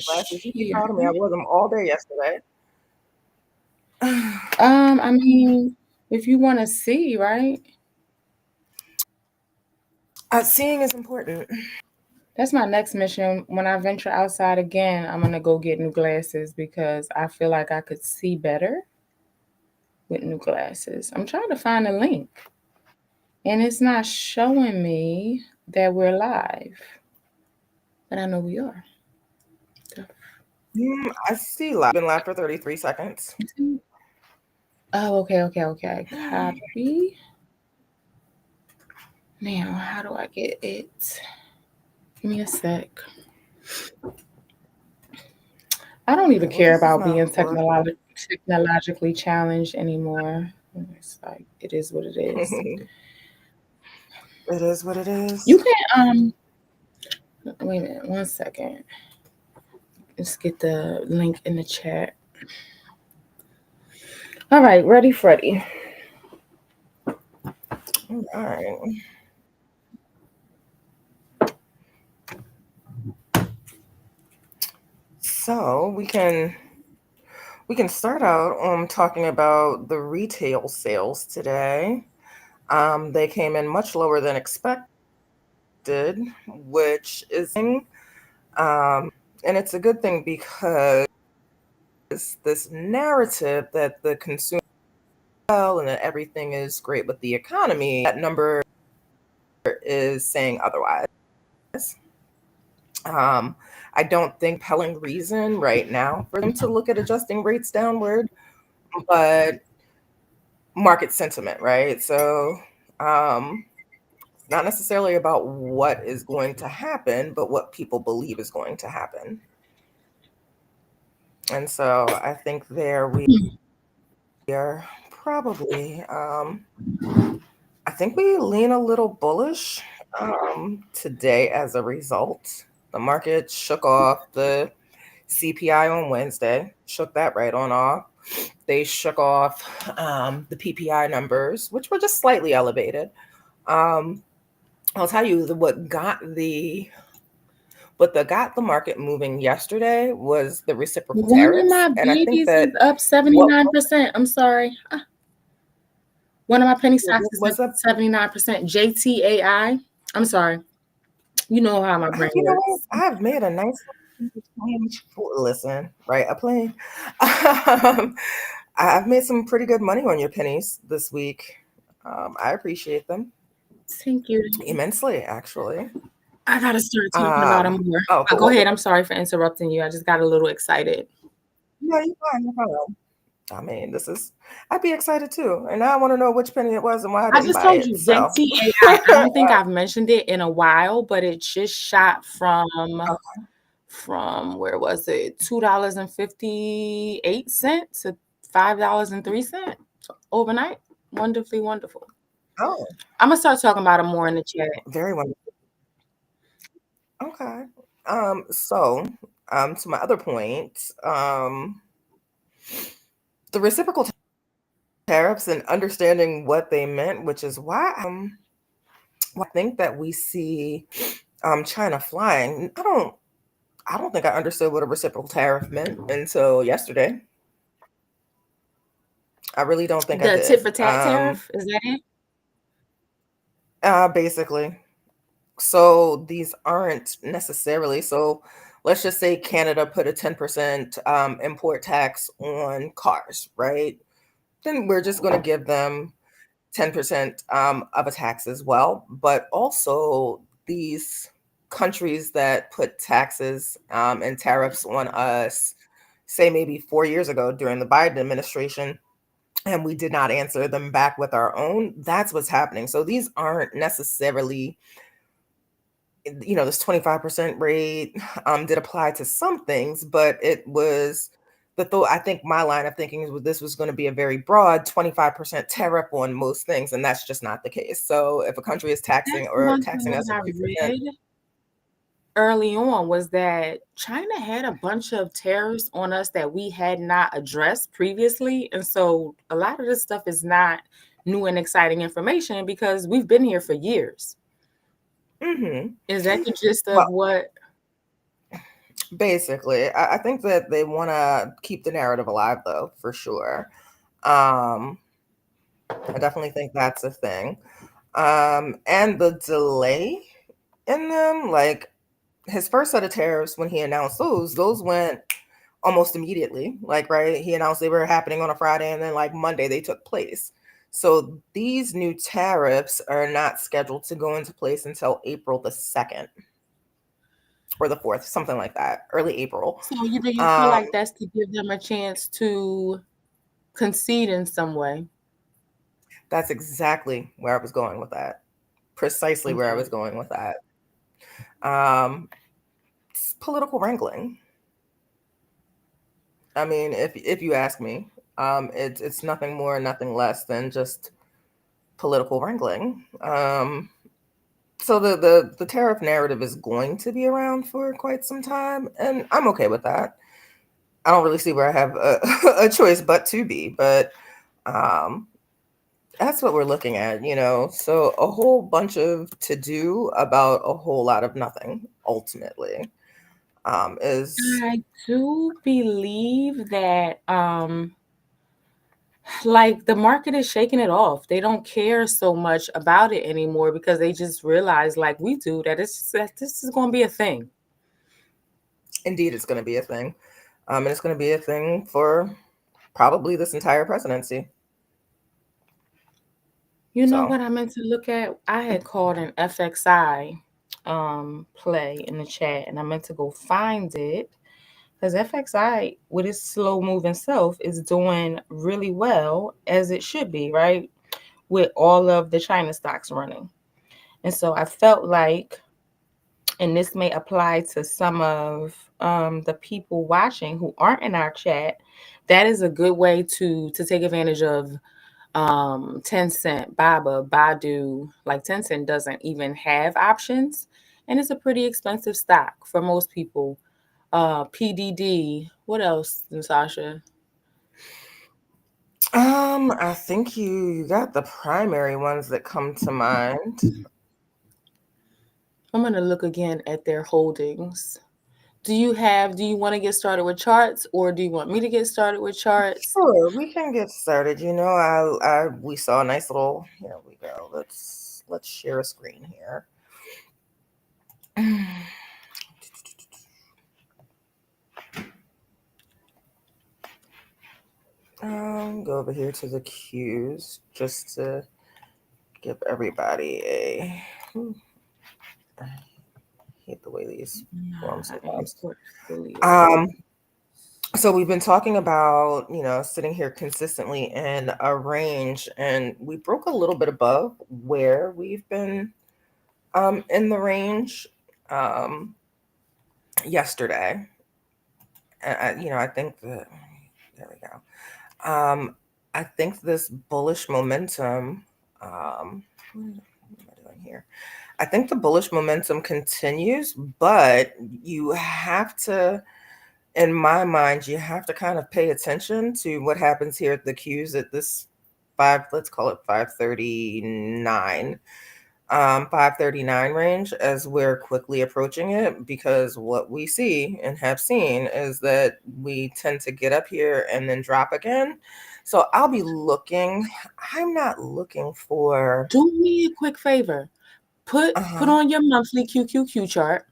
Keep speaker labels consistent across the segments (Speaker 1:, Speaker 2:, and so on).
Speaker 1: glasses. You be
Speaker 2: Yeah.
Speaker 1: proud of me. I wore them all day yesterday.
Speaker 2: I mean, if you want to see, right?
Speaker 1: Seeing is important.
Speaker 2: That's my next mission. When I venture outside again, I'm gonna go get new glasses because I feel like I could see better with new glasses. I'm trying to find a link, and it's not showing me that we're live, but I know we are.
Speaker 1: I see live. Been live for 33 seconds.
Speaker 2: Oh, okay. Copy. Now, how do I get it? Give me a sec. I don't even
Speaker 1: Okay, well,
Speaker 2: care
Speaker 1: this is
Speaker 2: about
Speaker 1: not
Speaker 2: being
Speaker 1: working.
Speaker 2: technologically challenged anymore. It's like it is what it is.
Speaker 1: It is what it is.
Speaker 2: You can wait a minute, 1 second. Let's get the link in the chat. All right, ready, Freddie.
Speaker 1: All right. So we can start out talking about the retail sales today. They came in much lower than expected, which is and it's a good thing because this narrative that the consumer and that everything is great with the economy, that number is saying otherwise. Um, I don't think compelling reason right now for them to look at adjusting rates downward, but market sentiment, right? So it's not necessarily about what is going to happen, but what people believe is going to happen. And so I think there we are probably, I think we lean a little bullish today as a result. The market shook off the CPI on Wednesday, shook that right on off. They shook off the PPI numbers, which were just slightly elevated. Um, I'll tell you what got the market moving yesterday was the reciprocal
Speaker 2: One of
Speaker 1: tariffs,
Speaker 2: my
Speaker 1: and I think
Speaker 2: babies
Speaker 1: that
Speaker 2: is up
Speaker 1: what
Speaker 2: 79%. I'm sorry. One of my penny stocks is
Speaker 1: was
Speaker 2: at
Speaker 1: up.
Speaker 2: 79%. JTAI. I'm sorry. You know how my brain
Speaker 1: You know what?
Speaker 2: works.
Speaker 1: I've made a nice change. Listen, right? A plane. Um, I've made some pretty good money on your pennies this week. I appreciate them
Speaker 2: Thank you.
Speaker 1: immensely, actually.
Speaker 2: I gotta start talking about them
Speaker 1: Um,
Speaker 2: more.
Speaker 1: oh, but
Speaker 2: Go
Speaker 1: what?
Speaker 2: ahead. I'm sorry for interrupting you. I just got a little excited.
Speaker 1: No, you're fine. No problem. I mean, this is. I'd be excited too, and now I want to know which penny it was and why I
Speaker 2: I
Speaker 1: didn't
Speaker 2: just
Speaker 1: buy
Speaker 2: told
Speaker 1: it.
Speaker 2: you
Speaker 1: So,
Speaker 2: JTAI. I don't think I've mentioned it in a while, but it just shot from where was it? $2.58 to $5.03 overnight. Wonderfully wonderful.
Speaker 1: oh,
Speaker 2: I'm gonna start talking about it more in the chat.
Speaker 1: very wonderful. Okay. So, to my other point, the reciprocal tariffs and understanding what they meant, which is why I think that we see China flying. I don't think I understood what a reciprocal tariff meant until yesterday. I really don't think I
Speaker 2: The tit
Speaker 1: did.
Speaker 2: for tat tariff, is that it?
Speaker 1: Basically. So these aren't necessarily. So let's just say Canada put a 10% import tax on cars, right? Then we're just going to give them 10% of a tax as well. But also, these countries that put taxes and tariffs on us, say maybe 4 years ago during the Biden administration, and we did not answer them back with our own, that's what's happening. So these aren't necessarily, this 25% rate did apply to some things, but it was I think my line of thinking is this was going to be a very broad 25% tariff on most things, and that's just not the case. So if a country is taxing
Speaker 2: That's
Speaker 1: or
Speaker 2: one thing
Speaker 1: taxing us
Speaker 2: that
Speaker 1: at
Speaker 2: I
Speaker 1: 3%,
Speaker 2: read early on was that China had a bunch of tariffs on us that we had not addressed previously. And so a lot of this stuff is not new and exciting information because we've been here for years.
Speaker 1: mm-hmm.
Speaker 2: Is that the gist of
Speaker 1: Well,
Speaker 2: what?
Speaker 1: Basically, I think that they want to keep the narrative alive, though, for sure. Um, I definitely think that's a thing. And the delay in them, like his first set of tariffs when he announced those went almost immediately. Like, right, he announced they were happening on a Friday, and then like Monday they took place. So these new tariffs are not scheduled to go into place until April the 2nd or the 4th, something like that, early April.
Speaker 2: So do you feel
Speaker 1: Um,
Speaker 2: like that's to give them a chance to concede in some way?
Speaker 1: that's exactly where I was going with that. Precisely where I
Speaker 2: Okay.
Speaker 1: was going with that. Um, it's political wrangling. I mean, if you ask me, it's nothing more, nothing less than just political wrangling. So the tariff narrative is going to be around for quite some time, and I'm okay with that. I don't really see where I have a choice but to be, but um, that's what we're looking at, you know. So a whole bunch of to do about a whole lot of nothing ultimately is
Speaker 2: I do believe that like the market is shaking it off. They don't care so much about it anymore because they just realize like we do that this is going to be a thing.
Speaker 1: indeed it's going to be a thing, and it's going to be a thing for probably this entire presidency.
Speaker 2: You know
Speaker 1: So
Speaker 2: what I meant to look at? I had called an FXI play in the chat and I meant to go find it because FXI with its slow moving self is doing really well as it should be, right? With all of the China stocks running. And so I felt like, and this may apply to some of the people watching who aren't in our chat, that is a good way to take advantage of Tencent, Baba, Baidu. Like Tencent doesn't even have options, and it's a pretty expensive stock for most people. PDD. What else, Natasha?
Speaker 1: I think you got the primary ones that come to mind.
Speaker 2: I'm gonna look again at their holdings. Do you want to get started with charts or do you want me to get started with charts?
Speaker 1: Sure, we can get started. You know, I we saw a nice little. Here we go. Let's share a screen here. Go over here to the cues just to give everybody a. I hate the way these form
Speaker 2: Nah, in
Speaker 1: sometimes.
Speaker 2: portfolio.
Speaker 1: Um, so we've been talking about, you know, sitting here consistently in a range, and we broke a little bit above where we've been in the range um yesterday. And you know, I think that there we go. I think this bullish momentum what am I doing here? I think the bullish momentum continues, but you have to, in my mind, you have to kind of pay attention to what happens here at the cues at this let's call it 539, 539 range as we're quickly approaching it, because what we see and have seen is that we tend to get up here and then drop again. So I'll be looking, I'm not looking for,
Speaker 2: Do me a quick favor. Put
Speaker 1: uh-huh.
Speaker 2: on your monthly QQQ chart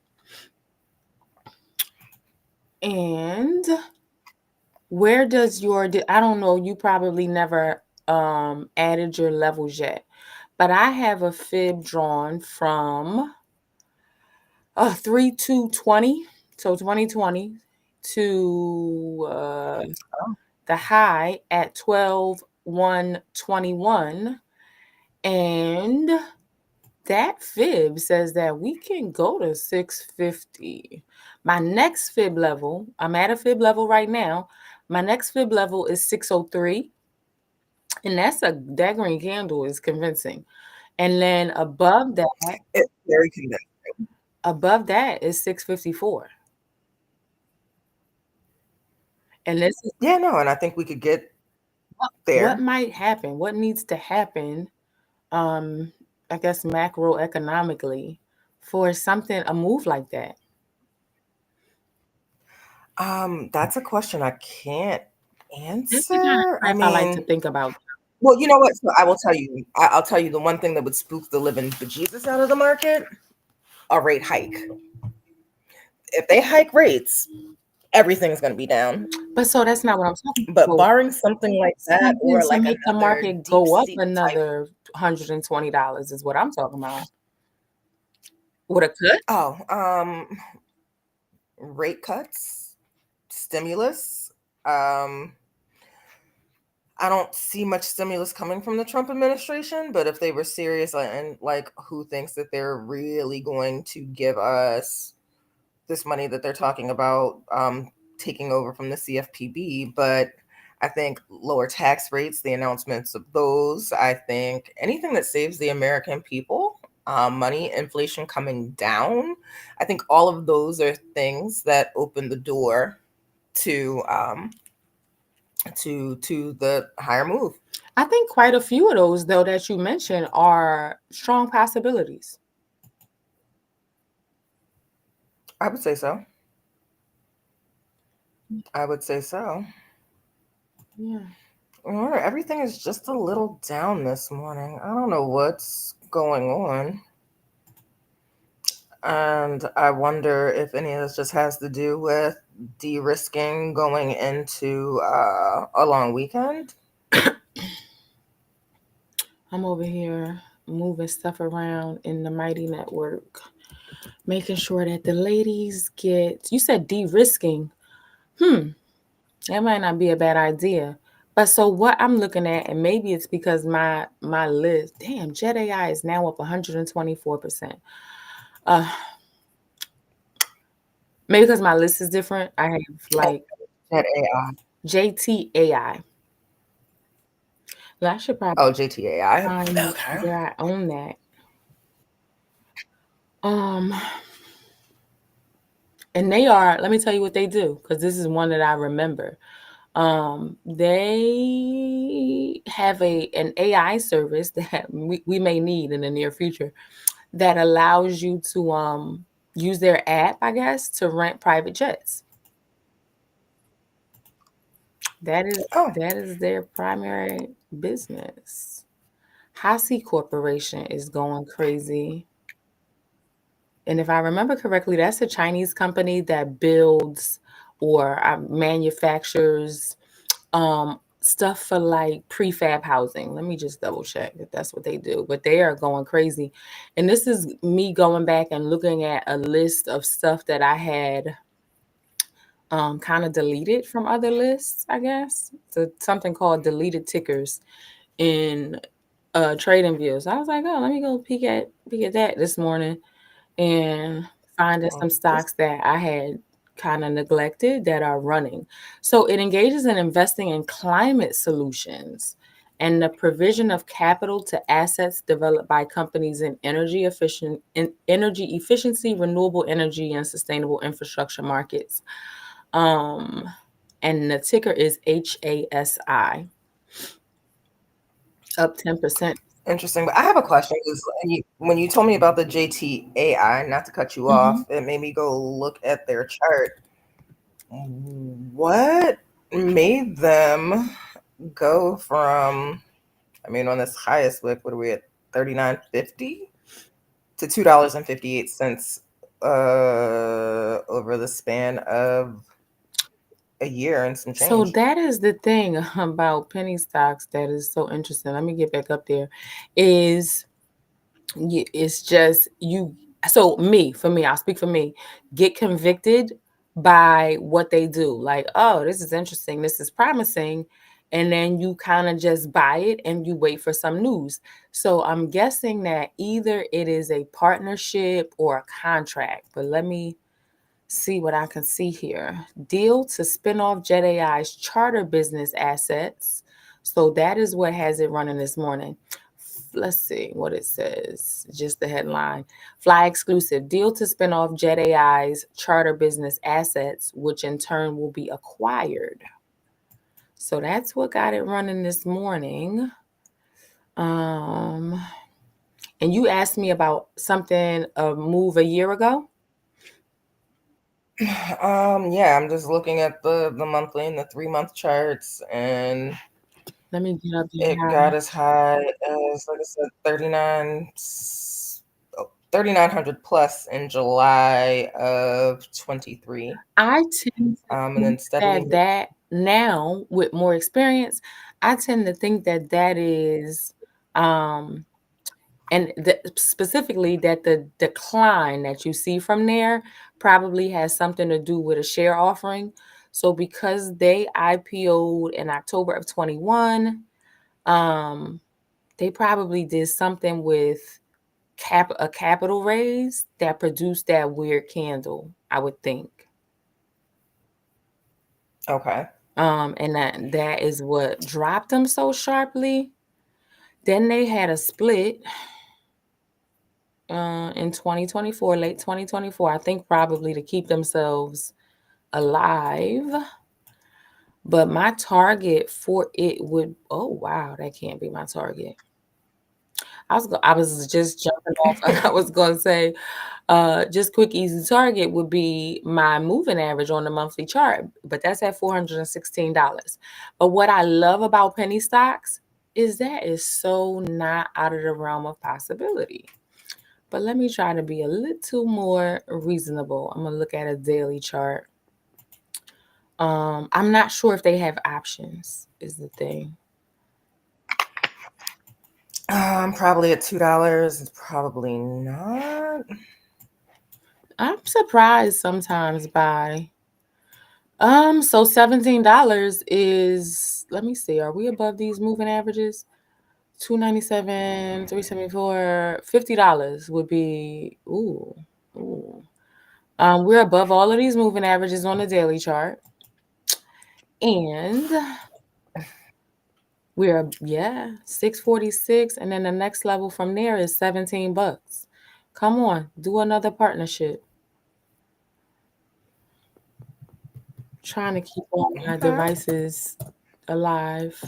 Speaker 2: and where does I don't know, you probably never added your levels yet, but I have a fib drawn from 3/2/20, so 2020 to the high at 12/1/21, and that fib says that we can go to 650. My next fib level, I'm at a fib level right now. My next fib level is 603, and that green candle is convincing. And then
Speaker 1: It's very convincing.
Speaker 2: above that is 654. And this is
Speaker 1: Yeah, no, and I think we could get
Speaker 2: what
Speaker 1: there.
Speaker 2: might happen, what needs to happen, um, I guess macroeconomically for something a move like that.
Speaker 1: That's a question I can't
Speaker 2: That's the kind of
Speaker 1: answer. I
Speaker 2: crap I like to
Speaker 1: mean,
Speaker 2: think about.
Speaker 1: well, you know what? So I will tell you. I'll tell you the one thing that would spook the living bejesus out of the market: a rate hike. If they hike rates, everything's going to be down.
Speaker 2: But so that's not what I'm talking
Speaker 1: But
Speaker 2: about.
Speaker 1: barring something like that,
Speaker 2: Something
Speaker 1: or
Speaker 2: to
Speaker 1: like
Speaker 2: make the
Speaker 1: another
Speaker 2: market
Speaker 1: deep
Speaker 2: go up
Speaker 1: sea type,
Speaker 2: another $120 is what I'm talking about. With a cut?
Speaker 1: oh, rate cuts, stimulus. Um, I don't see much stimulus coming from the Trump administration, but if they were serious and like who thinks that they're really going to give us this money that they're talking about taking over from the CFPB, but I think lower tax rates, the announcements of those, I think anything that saves the American people, money, inflation coming down, I think all of those are things that open the door to the higher move.
Speaker 2: I think quite a few of those, though, that you mentioned are strong possibilities.
Speaker 1: I would say so. I would say so.
Speaker 2: Yeah.
Speaker 1: Everything is just a little down this morning. I don't know what's going on. And I wonder if any of this just has to do with de risking going into a long weekend.
Speaker 2: I'm over here moving stuff around in the Mighty Network, making sure that the ladies get, you said de risking. That might not be a bad idea. But so what I'm looking at, and maybe it's because my list, damn, Jet AI is now up 124%. Uh, maybe because my list is different. I have like
Speaker 1: At AI.
Speaker 2: JTAI. Well, I should probably
Speaker 1: Oh, JTAI.
Speaker 2: find
Speaker 1: Okay.
Speaker 2: where I own that. Um, and they are, let me tell you what they do, because this is one that I remember. They have an AI service that we may need in the near future that allows you to use their app, I guess, to rent private jets. That is
Speaker 1: Oh,
Speaker 2: that is their primary business. Hasi Corporation is going crazy. And if I remember correctly, that's a Chinese company that builds or manufactures stuff for like prefab housing. Let me just double check if that's what they do. But they are going crazy. And this is me going back and looking at a list of stuff that I had kind of deleted from other lists, I guess. So something called deleted tickers in trading views. I was like, oh, let me go peek at that this morning and finding
Speaker 1: well,
Speaker 2: some
Speaker 1: this
Speaker 2: stocks that I had kind of neglected that are running. So it engages in investing in climate solutions and the provision of capital to assets developed by companies in energy efficiency, renewable energy, and sustainable infrastructure markets. Um, and the ticker is HASI, up 10%.
Speaker 1: interesting. But I have a question. 'Cause when you told me about the JTAI, not to cut you
Speaker 2: Mm-hmm.
Speaker 1: off, it made me go look at their chart. What made them go from, I mean, on this highest wick, what are we at, 39.50 to $2.58 over the span of a year and some
Speaker 2: So
Speaker 1: change?
Speaker 2: that is the thing about penny stocks that is so interesting. Let me get back up there. Is it's just you. So for me, I'll speak for me. Get convicted by what they do. Like, oh, this is interesting. This is promising. And then you kind of just buy it and you wait for some news. So I'm guessing that either it is a partnership or a contract. But let me see what I can see here. Deal to spin off Jet AI's charter business assets. So that is what has it running this morning. Let's see what it says. Just the headline. Fly exclusive. Deal to spin off Jet AI's charter business assets, which in turn will be acquired. So that's what got it running this morning. Um, and you asked me about something a move a year ago.
Speaker 1: Yeah, I'm just looking at the monthly and the 3 month charts, and
Speaker 2: Let me get up there
Speaker 1: it
Speaker 2: high.
Speaker 1: got as high as, like I said, 3,900 plus in July of 23.
Speaker 2: I tend to
Speaker 1: And
Speaker 2: think
Speaker 1: then steadily.
Speaker 2: that now with more experience, I tend to think that that is, um, and specifically that the decline that you see from there probably has something to do with a share offering. So because they IPO'd in October of 21, um, they probably did something with a capital raise that produced that weird candle, I would think.
Speaker 1: Okay.
Speaker 2: And that is what dropped them so sharply. Then they had a split in 2024, late 2024, I think probably to keep themselves alive. But my target for it would, oh wow, that can't be my target. I was just jumping off. I was gonna say, just quick, easy target would be my moving average on the monthly chart, but that's at $416. But what I love about penny stocks is that is so not out of the realm of possibility. But let me try to be a little more reasonable. I'm gonna look at a daily chart. I'm not sure if they have options, is the thing.
Speaker 1: Probably at $2. Probably not.
Speaker 2: I'm surprised sometimes by so $17 is, let me see, are we above these moving averages? 297, 374, $50 would be ooh. We're above all of these moving averages on the daily chart. And we're, yeah, 646. And then the next level from there is $17. Come on, do another partnership. Trying to keep all my
Speaker 1: Okay.
Speaker 2: devices alive.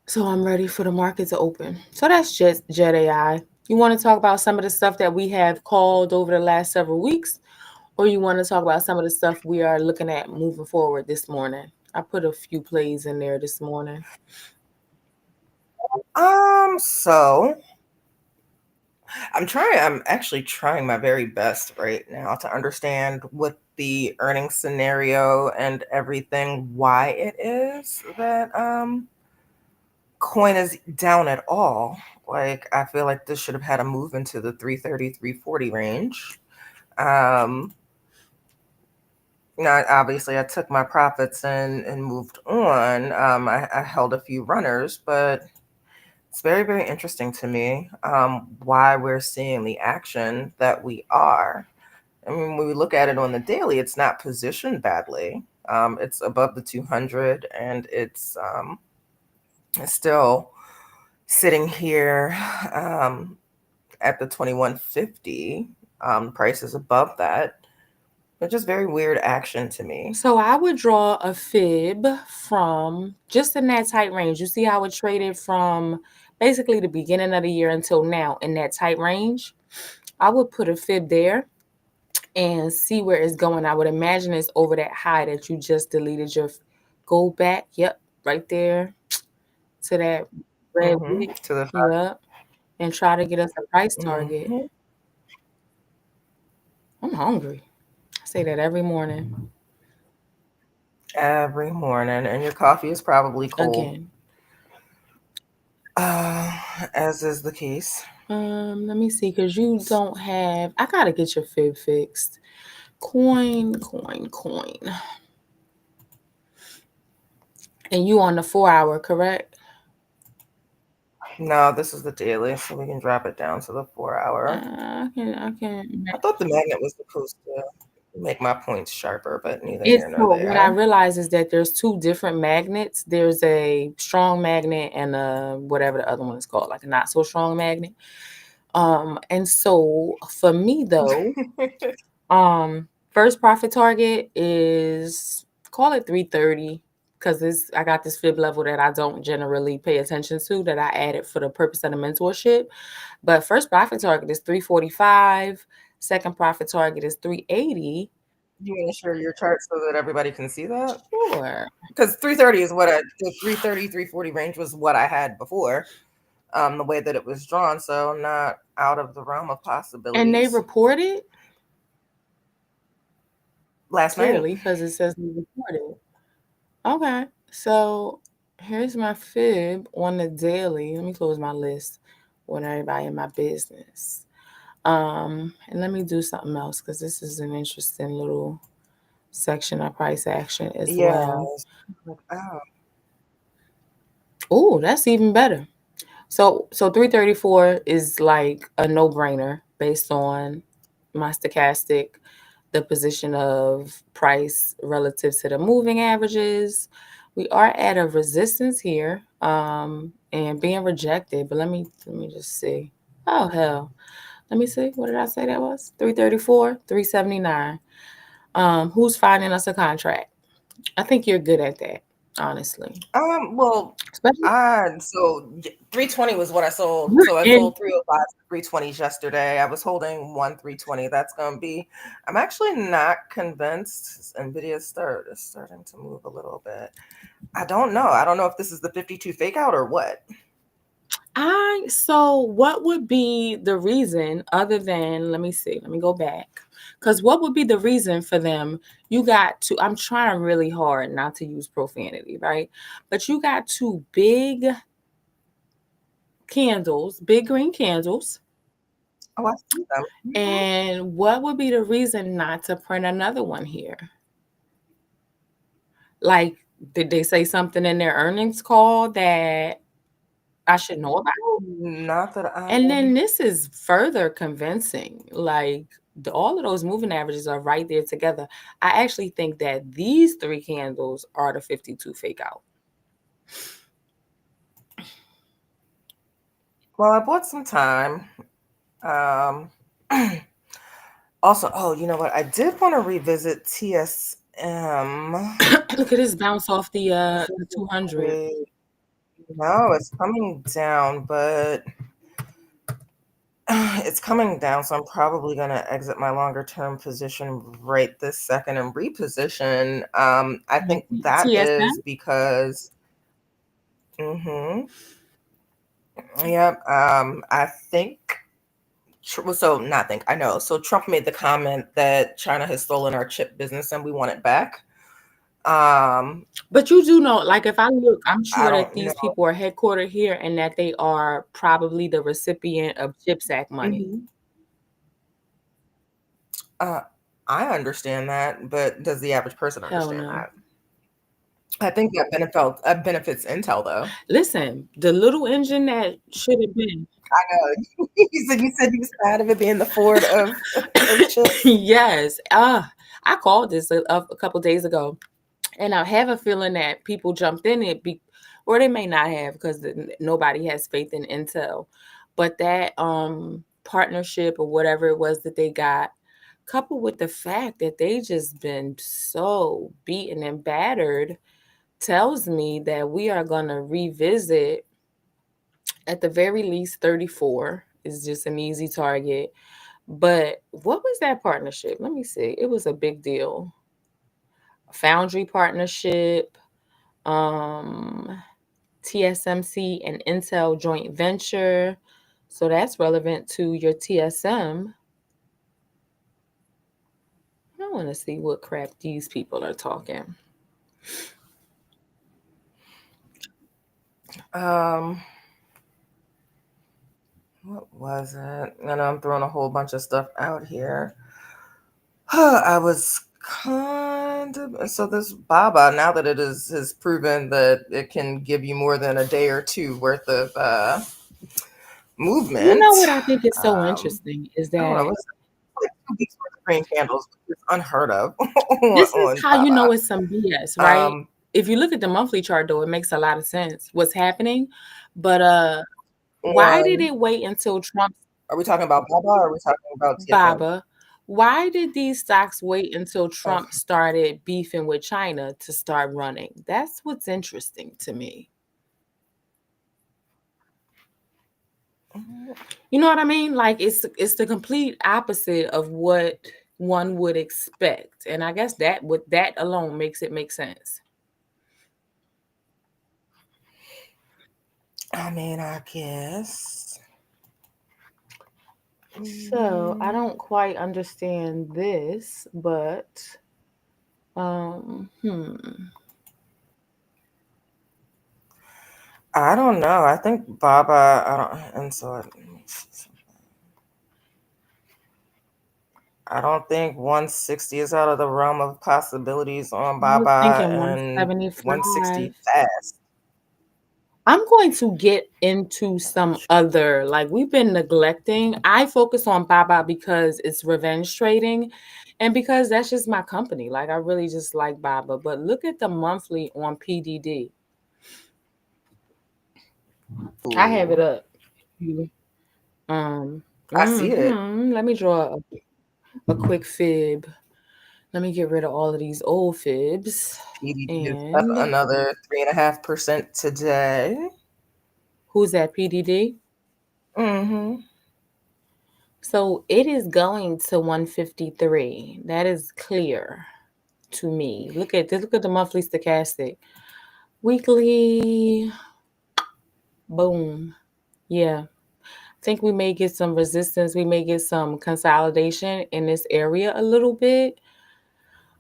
Speaker 2: So I'm ready for the market to open. So that's just Jet AI. You want to talk about some of the stuff that we have called over the last several weeks, or you want to talk about some of the stuff we are looking at moving forward this morning? I put a few plays in there this morning.
Speaker 1: So I'm actually trying my very best right now to understand what the earnings scenario and everything, why it is that coin is down at all. Like, I feel like this should have had a move into the 330, 340 range. Um, Obviously, I took my profits and moved on. I held a few runners, but it's very, very interesting to me why we're seeing the action that we are. I mean, when we look at it on the daily, it's not positioned badly. It's above the 200, and it's still sitting here at the 2150. Price is above that. It's just very weird action to me.
Speaker 2: So I would draw a fib from just in that tight range. You see how it traded from basically the beginning of the year until now in that tight range? I would put a fib there and see where it's going. I would imagine it's over that high that you just deleted your go back. Yep, right there to that red wick.
Speaker 1: To the
Speaker 2: Yep. And try to get us a price target.
Speaker 1: hmm
Speaker 2: I'm hungry. I say that every morning.
Speaker 1: every morning, and your coffee is probably cold,
Speaker 2: Again.
Speaker 1: uh, as is the case.
Speaker 2: Let me see, because you don't have, I gotta get your fib fixed. Coin. And you on the 4 hour, correct?
Speaker 1: No, this is the daily, so we can drop it down to the 4 hour.
Speaker 2: I can.
Speaker 1: I thought the magnet was supposed to make my points sharper, but neither
Speaker 2: It's
Speaker 1: here nor
Speaker 2: so what I
Speaker 1: there.
Speaker 2: realize is that there's two different magnets. There's a strong magnet and a whatever the other one is called, like a not so strong magnet. And so for me though, first profit target is call it 330 because this I got this fib level that I don't generally pay attention to that I added for the purpose of the mentorship. But first profit target is 345, second profit target is 380,
Speaker 1: You want to share your chart so that everybody can see that?
Speaker 2: Sure.
Speaker 1: Because 330 is what the 330, 340 range was what I had before, the way that it was drawn. So not out of the realm of
Speaker 2: And they
Speaker 1: possibilities.
Speaker 2: reported
Speaker 1: Last night?
Speaker 2: clearly because it says they reported. Okay. So here's my fib on the daily. Let me close my list with everybody in my business. And let me do something else because this is an interesting little section of price action as
Speaker 1: Yeah.
Speaker 2: well.
Speaker 1: Like, oh,
Speaker 2: Oh, that's even better. So 334 is like a no-brainer based on my stochastic, the position of price relative to the moving averages. We are at a resistance here, and being rejected. But let me just see. Oh hell. Let me see. What did I say that was? 334, 379. Who's finding us a contract? I think you're good at that, honestly.
Speaker 1: well,
Speaker 2: Especially
Speaker 1: so 320 was what I sold. So I
Speaker 2: in
Speaker 1: sold 305 320s yesterday. I was holding one 320. That's gonna be. I'm actually not convinced. Nvidia's starting to move a little bit. I don't know. I don't know if this is the 52 fake out or what.
Speaker 2: so what would be the reason other than, let me see, let me go back. Because what would be the reason for them? You got two, I'm trying really hard not to use profanity, right? But you got two big candles, big green candles.
Speaker 1: Oh, I see them. Mhm.
Speaker 2: And what would be the reason not to print another one here? Like, did they say something in their earnings call that I should know about?
Speaker 1: Not that I.
Speaker 2: And then this is further convincing. Like all of those moving averages are right there together. I actually think that these three candles are the 52 fake out.
Speaker 1: Well, I bought some time. Um, also, oh, you know what? I did want to revisit TSM.
Speaker 2: Look at this bounce off the 200.
Speaker 1: Physically. No, it's coming down, but it's coming down. So I'm probably going to exit my longer term position right this second and reposition. I think that is
Speaker 2: TSM.
Speaker 1: because, mm-hmm, yep. I think well, so not think I know. So Trump made the comment that China has stolen our chip business and we want it back.
Speaker 2: But you do know, like if I look, I'm
Speaker 1: I
Speaker 2: sure that
Speaker 1: don't know.
Speaker 2: these people are headquartered here and that they are probably the recipient of CHIPS Act money.
Speaker 1: Mhm. Uh, I understand that, but does the average person
Speaker 2: Hell
Speaker 1: understand
Speaker 2: no.
Speaker 1: that? I think that benefits Intel though.
Speaker 2: Listen, the little engine that should have been.
Speaker 1: I know. You said you was tired of it being the Ford of chips.
Speaker 2: Yes. I called this a couple days ago, and I have a feeling that people jumped in it, or they may not have because nobody has faith in Intel. But that partnership or whatever it was that they got, coupled with the fact that they just been so beaten and battered, tells me that we are going to revisit at the very least 34 is just an easy target. But what was that partnership? Let me see. It was a big deal. Foundry partnership, um, TSMC and Intel joint venture. So that's relevant to your TSM. I want to see what crap these people are talking.
Speaker 1: Um, what was it? I know I'm throwing a whole bunch of stuff out here. I was kind of so this Baba now that it is has proven that it can give you more than a day or two worth of
Speaker 2: You know
Speaker 1: movement.
Speaker 2: what I think is so
Speaker 1: Um,
Speaker 2: interesting is
Speaker 1: I don't know.
Speaker 2: that
Speaker 1: It's like 2 weeks worth of green candles, which is unheard of on,
Speaker 2: this is
Speaker 1: on
Speaker 2: how you know
Speaker 1: Baba.
Speaker 2: it's some BS, right?
Speaker 1: Um,
Speaker 2: If you look at the monthly chart though, it makes a lot of sense what's happening. But why did
Speaker 1: on
Speaker 2: it wait until Trump
Speaker 1: are we talking about Baba or are we talking about TSM?
Speaker 2: Baba, why did these stocks wait until Trump
Speaker 1: Okay.
Speaker 2: started beefing with China to start running? That's what's interesting to me. You know what I mean? Like it's the complete opposite of what one would expect. And I guess that with that alone makes it make sense.
Speaker 1: I mean, I guess.
Speaker 2: So I
Speaker 1: Mm,
Speaker 2: don't quite understand this, but hmm.
Speaker 1: I don't know. I think Baba. I don't. And so I don't think 160 is out of the realm of possibilities on
Speaker 2: I was
Speaker 1: Baba
Speaker 2: thinking
Speaker 1: and 160
Speaker 2: 175.
Speaker 1: fast.
Speaker 2: I'm going to get into some other, like we've been neglecting. I focus on Baba because it's revenge trading and because that's just my company. Like I really just like Baba. But look at the monthly on PDD. I have it
Speaker 1: Ooh,
Speaker 2: up. You- Um,
Speaker 1: I see it.
Speaker 2: let me draw a quick fib. Let me get rid of all of these old fibs.
Speaker 1: PDD is up
Speaker 2: And
Speaker 1: another 3.5% today.
Speaker 2: who's that PDD?
Speaker 1: Mm-hmm.
Speaker 2: So it is going to 153. That is clear to me. Look at this. Look at the monthly stochastic. Weekly, boom. Yeah. I think we may get some resistance. We may get some consolidation in this area a little bit.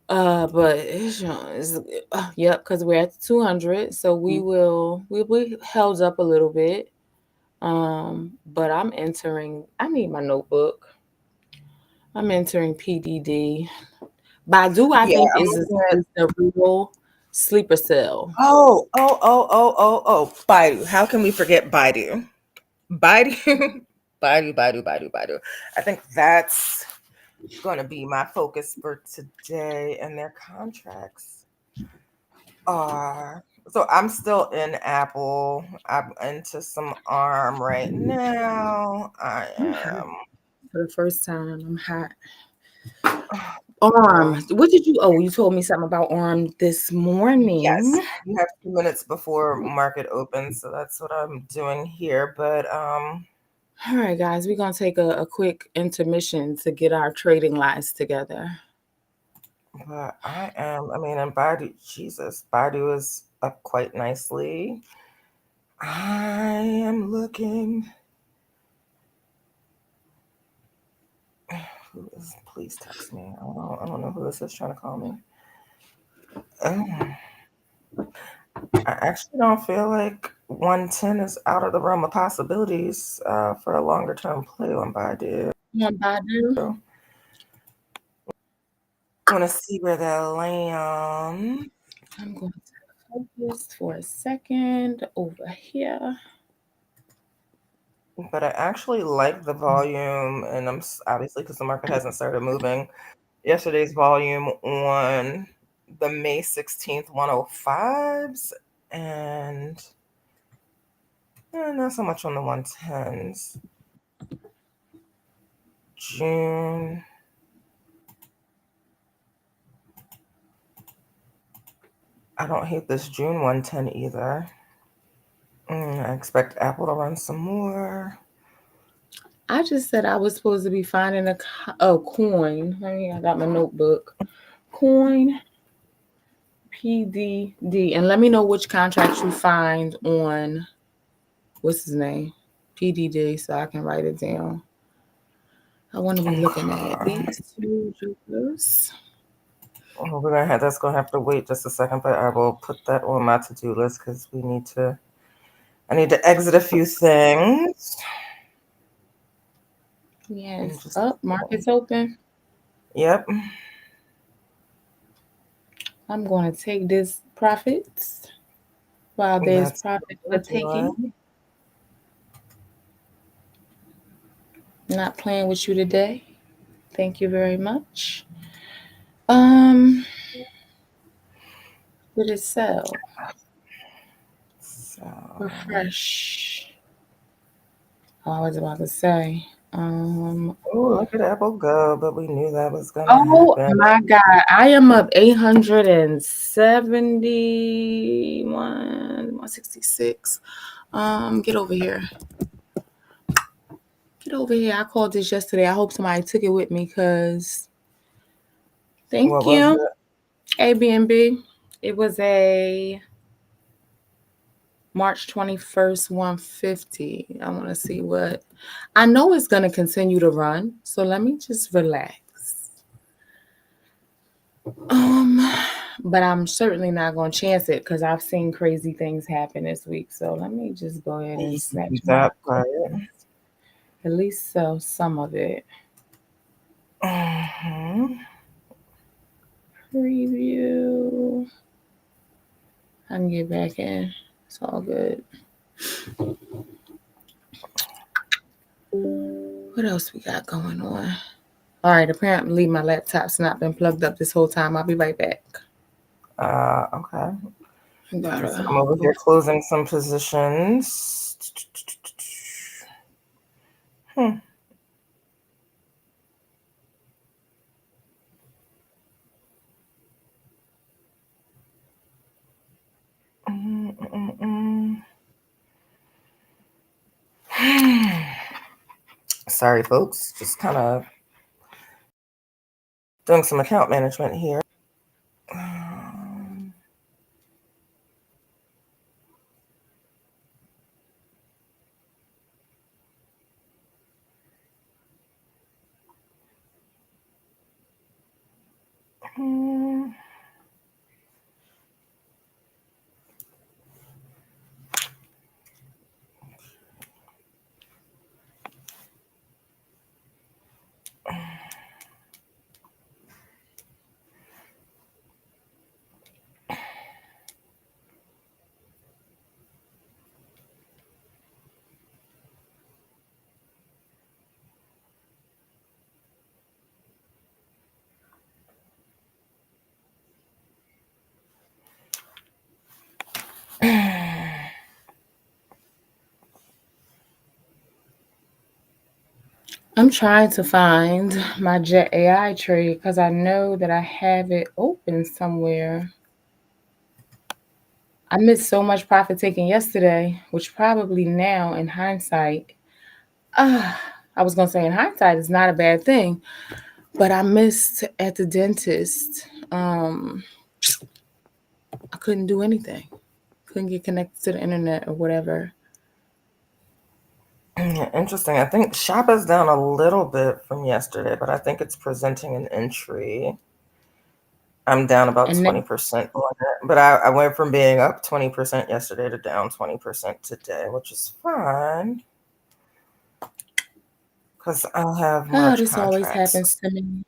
Speaker 2: But yep, because we're at 200. So we'll be held up a little bit. But I need my notebook. I'm entering PDD. Baidu, I
Speaker 1: Yeah,
Speaker 2: think,
Speaker 1: I'm
Speaker 2: is
Speaker 1: looking at.
Speaker 2: the real sleeper cell.
Speaker 1: Oh. Baidu. How can we forget Baidu? Baidu. Baidu. I think that's going to be my focus for today. And their contracts are. So I'm still in Apple. I'm into some ARM right now. I
Speaker 2: I'm hot
Speaker 1: am.
Speaker 2: for the first time. I'm hot.
Speaker 1: Girl.
Speaker 2: Arm. What did you? Oh, you told me something about arm this morning.
Speaker 1: Yes, you have 2 minutes before market opens, so that's what I'm doing here. But
Speaker 2: All right, guys, we're gonna take a quick intermission to get our trading lives together.
Speaker 1: but I am. I mean, and Baidu, Jesus, Baidu is up quite nicely. I am looking. Who is? Please text me. I don't know who this is trying to call me. Oh, I actually don't feel like 110 is out of the realm of possibilities for a longer term play on Baidu.
Speaker 2: On Baidu,
Speaker 1: Want to see where they land.
Speaker 2: I'm going to focus for a second over here.
Speaker 1: But I actually like the volume, and obviously because the market hasn't started moving. Yesterday's volume on the May 16th 105s, and not so much on the 110s. June, I don't hate this June 110 either. I expect Apple to run some more.
Speaker 2: I just said I was supposed to be finding a coin. I got my notebook. Coin PDD, and let me know which contract you find on what's his name, PDD, so I can write it down. I want to be looking at
Speaker 1: Okay.
Speaker 2: these two jokers.
Speaker 1: That's gonna have to wait just a second, but I will put that on my to-do list because I need to exit a few things.
Speaker 2: Yes,
Speaker 1: Just
Speaker 2: up, market's open.
Speaker 1: yep,
Speaker 2: I'm going to take this profits while there's
Speaker 1: that's
Speaker 2: profit
Speaker 1: what
Speaker 2: for
Speaker 1: we're
Speaker 2: taking.
Speaker 1: doing.
Speaker 2: Not playing with you today. Thank you very much. Um, did it sell?
Speaker 1: So,
Speaker 2: Refresh. Oh, I was about to say.
Speaker 1: oh, look at Apple go, but we knew that was gonna
Speaker 2: Oh
Speaker 1: happen.
Speaker 2: my God. I am up 871, 166. Get over here. Get over here. I called this yesterday. I hope somebody took it with me because Thank
Speaker 1: What was
Speaker 2: you.
Speaker 1: it?
Speaker 2: Airbnb. It was a March 21st 150. I want to see what I know it's going to continue to run. So let me just relax. Um, but I'm certainly not going to chance it because I've seen crazy things happen this week. So let me just go ahead and snatch my
Speaker 1: That part.
Speaker 2: coins. At least sell some of it.
Speaker 1: Mhm.
Speaker 2: Preview. I can get back in. It's all good. What else we got going on? All right, apparently my laptop's not been plugged up this whole time. I'll be right back.
Speaker 1: Okay.
Speaker 2: I
Speaker 1: So
Speaker 2: gotta
Speaker 1: I'm over
Speaker 2: go.
Speaker 1: here closing some positions. Hmm. Mm, mm, mm, mm. Sorry, folks. Just kind of doing some account management here. Um, mm.
Speaker 2: I'm trying to find my Jet AI trade because I know that I have it open somewhere. I missed so much profit taking yesterday, which probably now in hindsight, uh, I was gonna say in hindsight is not a bad thing, but I missed at the dentist. I couldn't do anything. Couldn't get connected to the internet or whatever.
Speaker 1: Interesting. I think shop is down a little bit from yesterday, but I think it's presenting an entry. I'm down about
Speaker 2: And then
Speaker 1: 20% on it, but I went from being up 20% yesterday to down 20% today, which is fine because I have
Speaker 2: oh,
Speaker 1: March
Speaker 2: this always happens
Speaker 1: contracts.
Speaker 2: to me.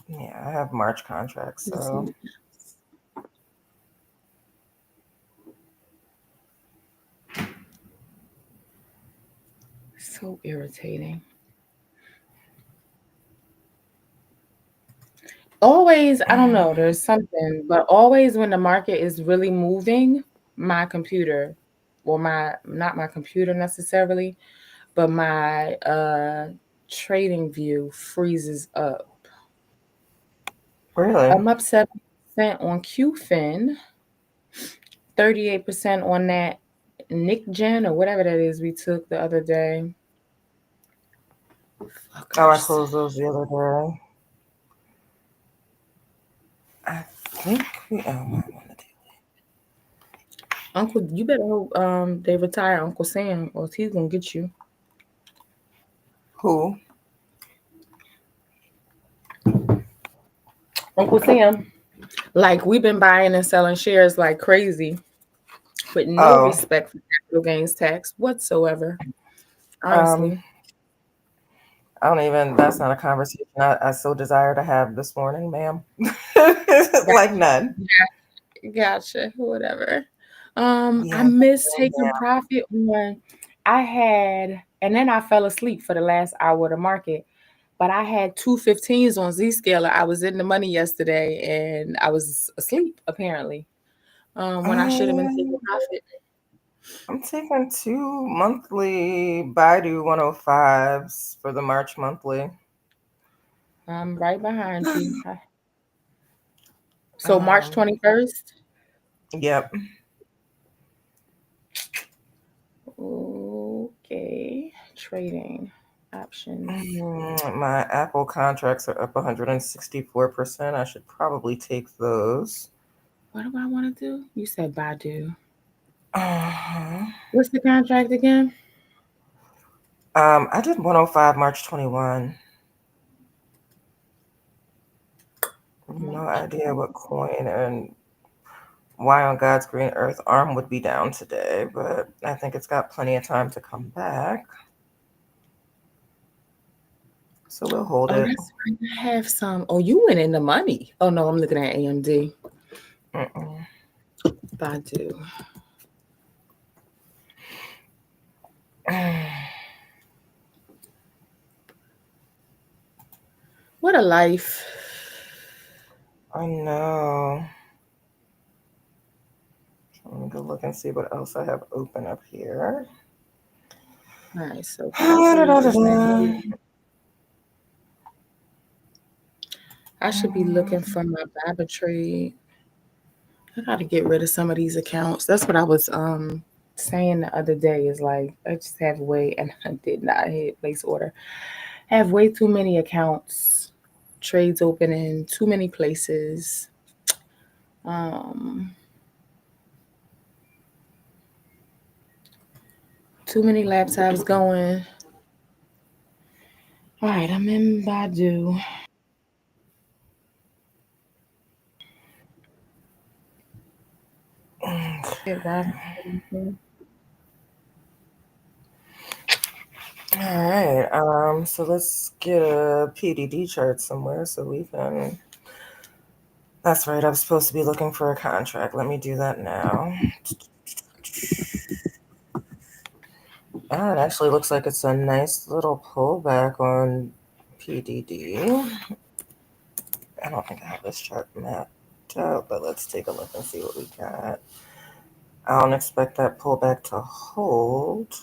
Speaker 1: Yeah, I have March contracts,
Speaker 2: Let's
Speaker 1: so
Speaker 2: see. So irritating. Always, I don't know, there's something, but always when the market is really moving, my computer, or my not my computer necessarily, but my trading view freezes up.
Speaker 1: really.
Speaker 2: I'm up 7% on QFin, 38% on that Nick Gen or whatever that is we took the other day.
Speaker 1: Oh, I
Speaker 2: Fuckers.
Speaker 1: closed those the other day. I think we. Oh, I want to
Speaker 2: Uncle, you better hope they retire Uncle Sam or he's gonna get you.
Speaker 1: who?
Speaker 2: Uncle Sam. Like we've been buying and selling shares like crazy with no
Speaker 1: Oh,
Speaker 2: respect for capital gains tax whatsoever.
Speaker 1: um,
Speaker 2: Honestly.
Speaker 1: I don't even. That's not a conversation I so desire to have this morning, ma'am. Like none.
Speaker 2: Gotcha. Whatever. I
Speaker 1: Yeah.
Speaker 2: missed taking profit when I had, and then I fell asleep for the last hour of the market. But I had 2 15s on Zscaler. I was in the money yesterday and I was asleep apparently. When I should have been taking
Speaker 1: Um,
Speaker 2: profit.
Speaker 1: I'm taking two monthly Baidu 105s for the March monthly.
Speaker 2: I'm right behind you. So March
Speaker 1: Um,
Speaker 2: 21st.
Speaker 1: yep.
Speaker 2: Okay. Trading. options.
Speaker 1: My Apple contracts are up 164%. I should probably take those.
Speaker 2: What do I want to do? You said Badu.
Speaker 1: Uh-huh.
Speaker 2: What's the contract again?
Speaker 1: I did 105 March 21. No
Speaker 2: March.
Speaker 1: idea what coin and why on God's green earth ARM would be down today, but I think it's got plenty of time to come back. So we'll hold
Speaker 2: Oh,
Speaker 1: it.
Speaker 2: that's right. I have some. Oh, you went in the money. Oh no, I'm looking at AMD.
Speaker 1: Mm-mm.
Speaker 2: Badu. What a life.
Speaker 1: I know. Let me go look and see what else I have open up here.
Speaker 2: All right, so Badu is in. I should be looking for my Baba trade. I gotta get rid of some of these accounts. That's what I was saying the other day. Is like I just have way, and I did not hit place order. I have way too many accounts, trades open in too many places. Um, Too many laptops going. All right, I'm in Badu. Get Badu.
Speaker 1: All right. So let's get a PDD chart somewhere so we can. That's right. I was supposed to be looking for a contract. Let me do that now. Ah, it actually looks like it's a nice little pullback on PDD. I don't think I have this chart mapped out, but let's take a look and see what we got. I don't expect that pullback to hold.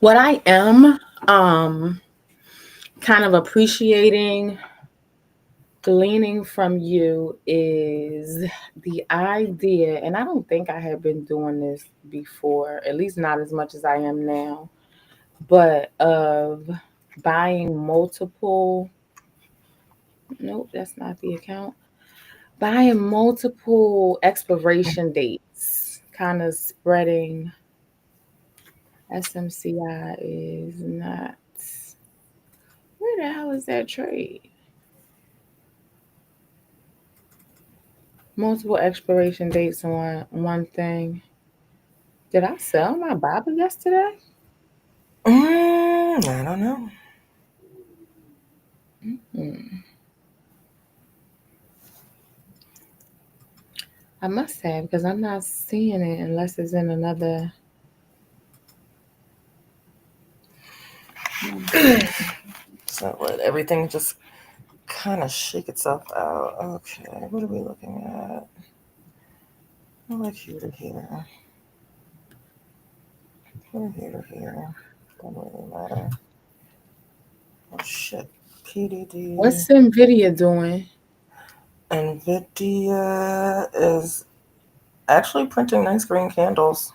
Speaker 2: What I am um kind of appreciating gleaning from you is the idea, and I don't think I have been doing this before, at least not as much as I am now, but of buying multiple, nope, that's not the account. Buying multiple expiration dates, kind of spreading. SMCI is not. Where the hell is that trade? Multiple expiration dates on one thing. Did I sell my Bible yesterday?
Speaker 1: I don't know.
Speaker 2: Hmm. I must have because I'm not seeing it unless it's in another.
Speaker 1: So let everything just kind of shake itself out. Okay, what are we looking at? I like here to here. Here to here. Don't really matter. Oh shit. PDD.
Speaker 2: What's Nvidia doing?
Speaker 1: NVIDIA is actually printing nice green candles.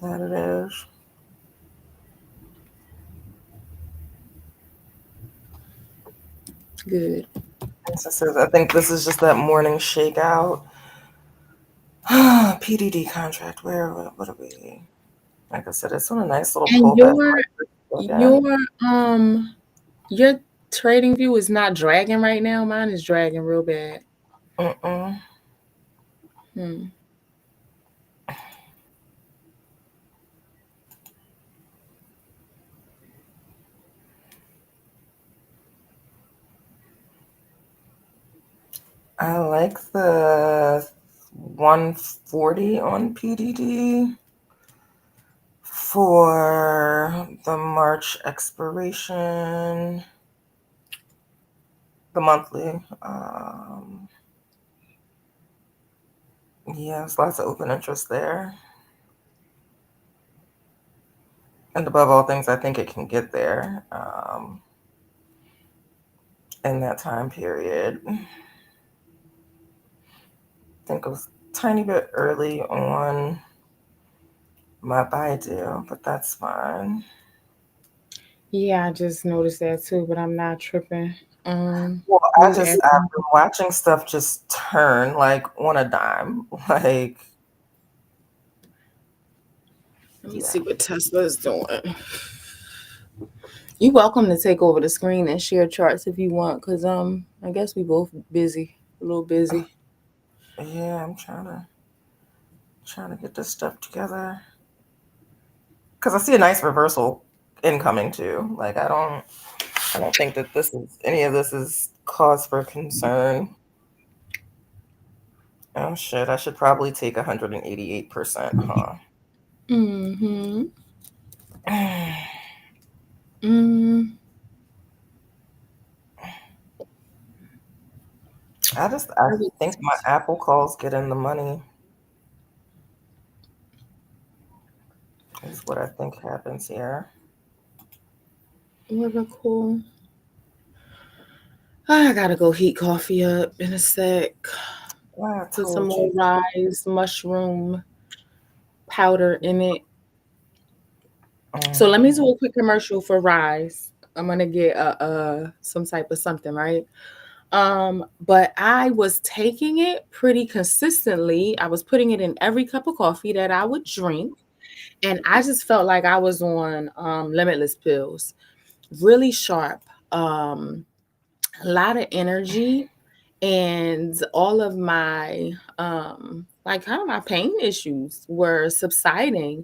Speaker 1: That it is.
Speaker 2: Good.
Speaker 1: I think this is just that morning shakeout. PDD contract. What are we? Like I said, it's on a nice little
Speaker 2: And
Speaker 1: pullback.
Speaker 2: your um your trading view is not dragging right now. Mine is dragging real bad.
Speaker 1: Mm-mm.
Speaker 2: Hmm.
Speaker 1: I like the 140 on PDD for the March expiration, the monthly. Yeah, there's lots of open interest there. And above all things, I think it can get there. in that time period. I think it was a tiny bit early on my Baidu, but that's fine.
Speaker 2: Yeah, I just noticed that too, but I'm not tripping.
Speaker 1: Well,
Speaker 2: Who's
Speaker 1: I've
Speaker 2: asking?
Speaker 1: been watching stuff just turn like on a dime. Like,
Speaker 2: Let me
Speaker 1: yeah.
Speaker 2: see what Tesla is doing. You welcome to take over the screen and share charts if you want, cause I guess we both busy, a little busy.
Speaker 1: Yeah, I'm trying to get this stuff together. Cause I see a nice reversal incoming too. Like I don't think that this is any of this is cause for concern. Oh shit, I should probably take 188%, huh?
Speaker 2: Mm-hmm. Mm.
Speaker 1: I think my Apple calls get in the money is what I think happens here.
Speaker 2: Liverpool. I gotta go heat coffee up in a sec.
Speaker 1: I
Speaker 2: Put some
Speaker 1: told
Speaker 2: more
Speaker 1: you.
Speaker 2: rice, mushroom powder in it. So let me
Speaker 1: Mm,
Speaker 2: do a quick commercial for Rise. I'm gonna get some type of something, right? But I was taking it pretty consistently. I was putting it in every cup of coffee that I would drink, and I just felt like I was on limitless pills, really sharp, a lot of energy, and all of my like kind of my pain issues were subsiding.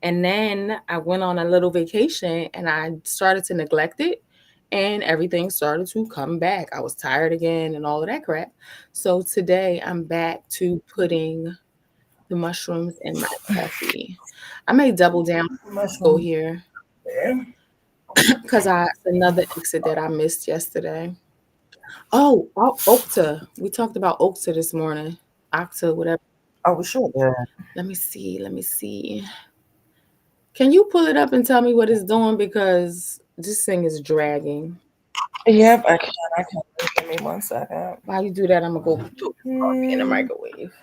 Speaker 2: And then I went on a little vacation and I started to neglect it and everything started to come back. I was tired again and all of that crap. So today I'm back to putting the mushrooms in my coffee. I may double down go
Speaker 1: mushroom.
Speaker 2: here
Speaker 1: Yeah.
Speaker 2: because I another exit that I missed yesterday. Oh, Okta. We talked about Okta this morning. Okta, whatever.
Speaker 1: Oh, we should. Yeah.
Speaker 2: Let me see. Let me see. Can you pull it up and tell me what it's doing? Because this thing is dragging.
Speaker 1: Yep, I can. I can. Give me 1 second.
Speaker 2: While you do that, I'm gonna go put coffee in the
Speaker 1: Hmm.
Speaker 2: microwave.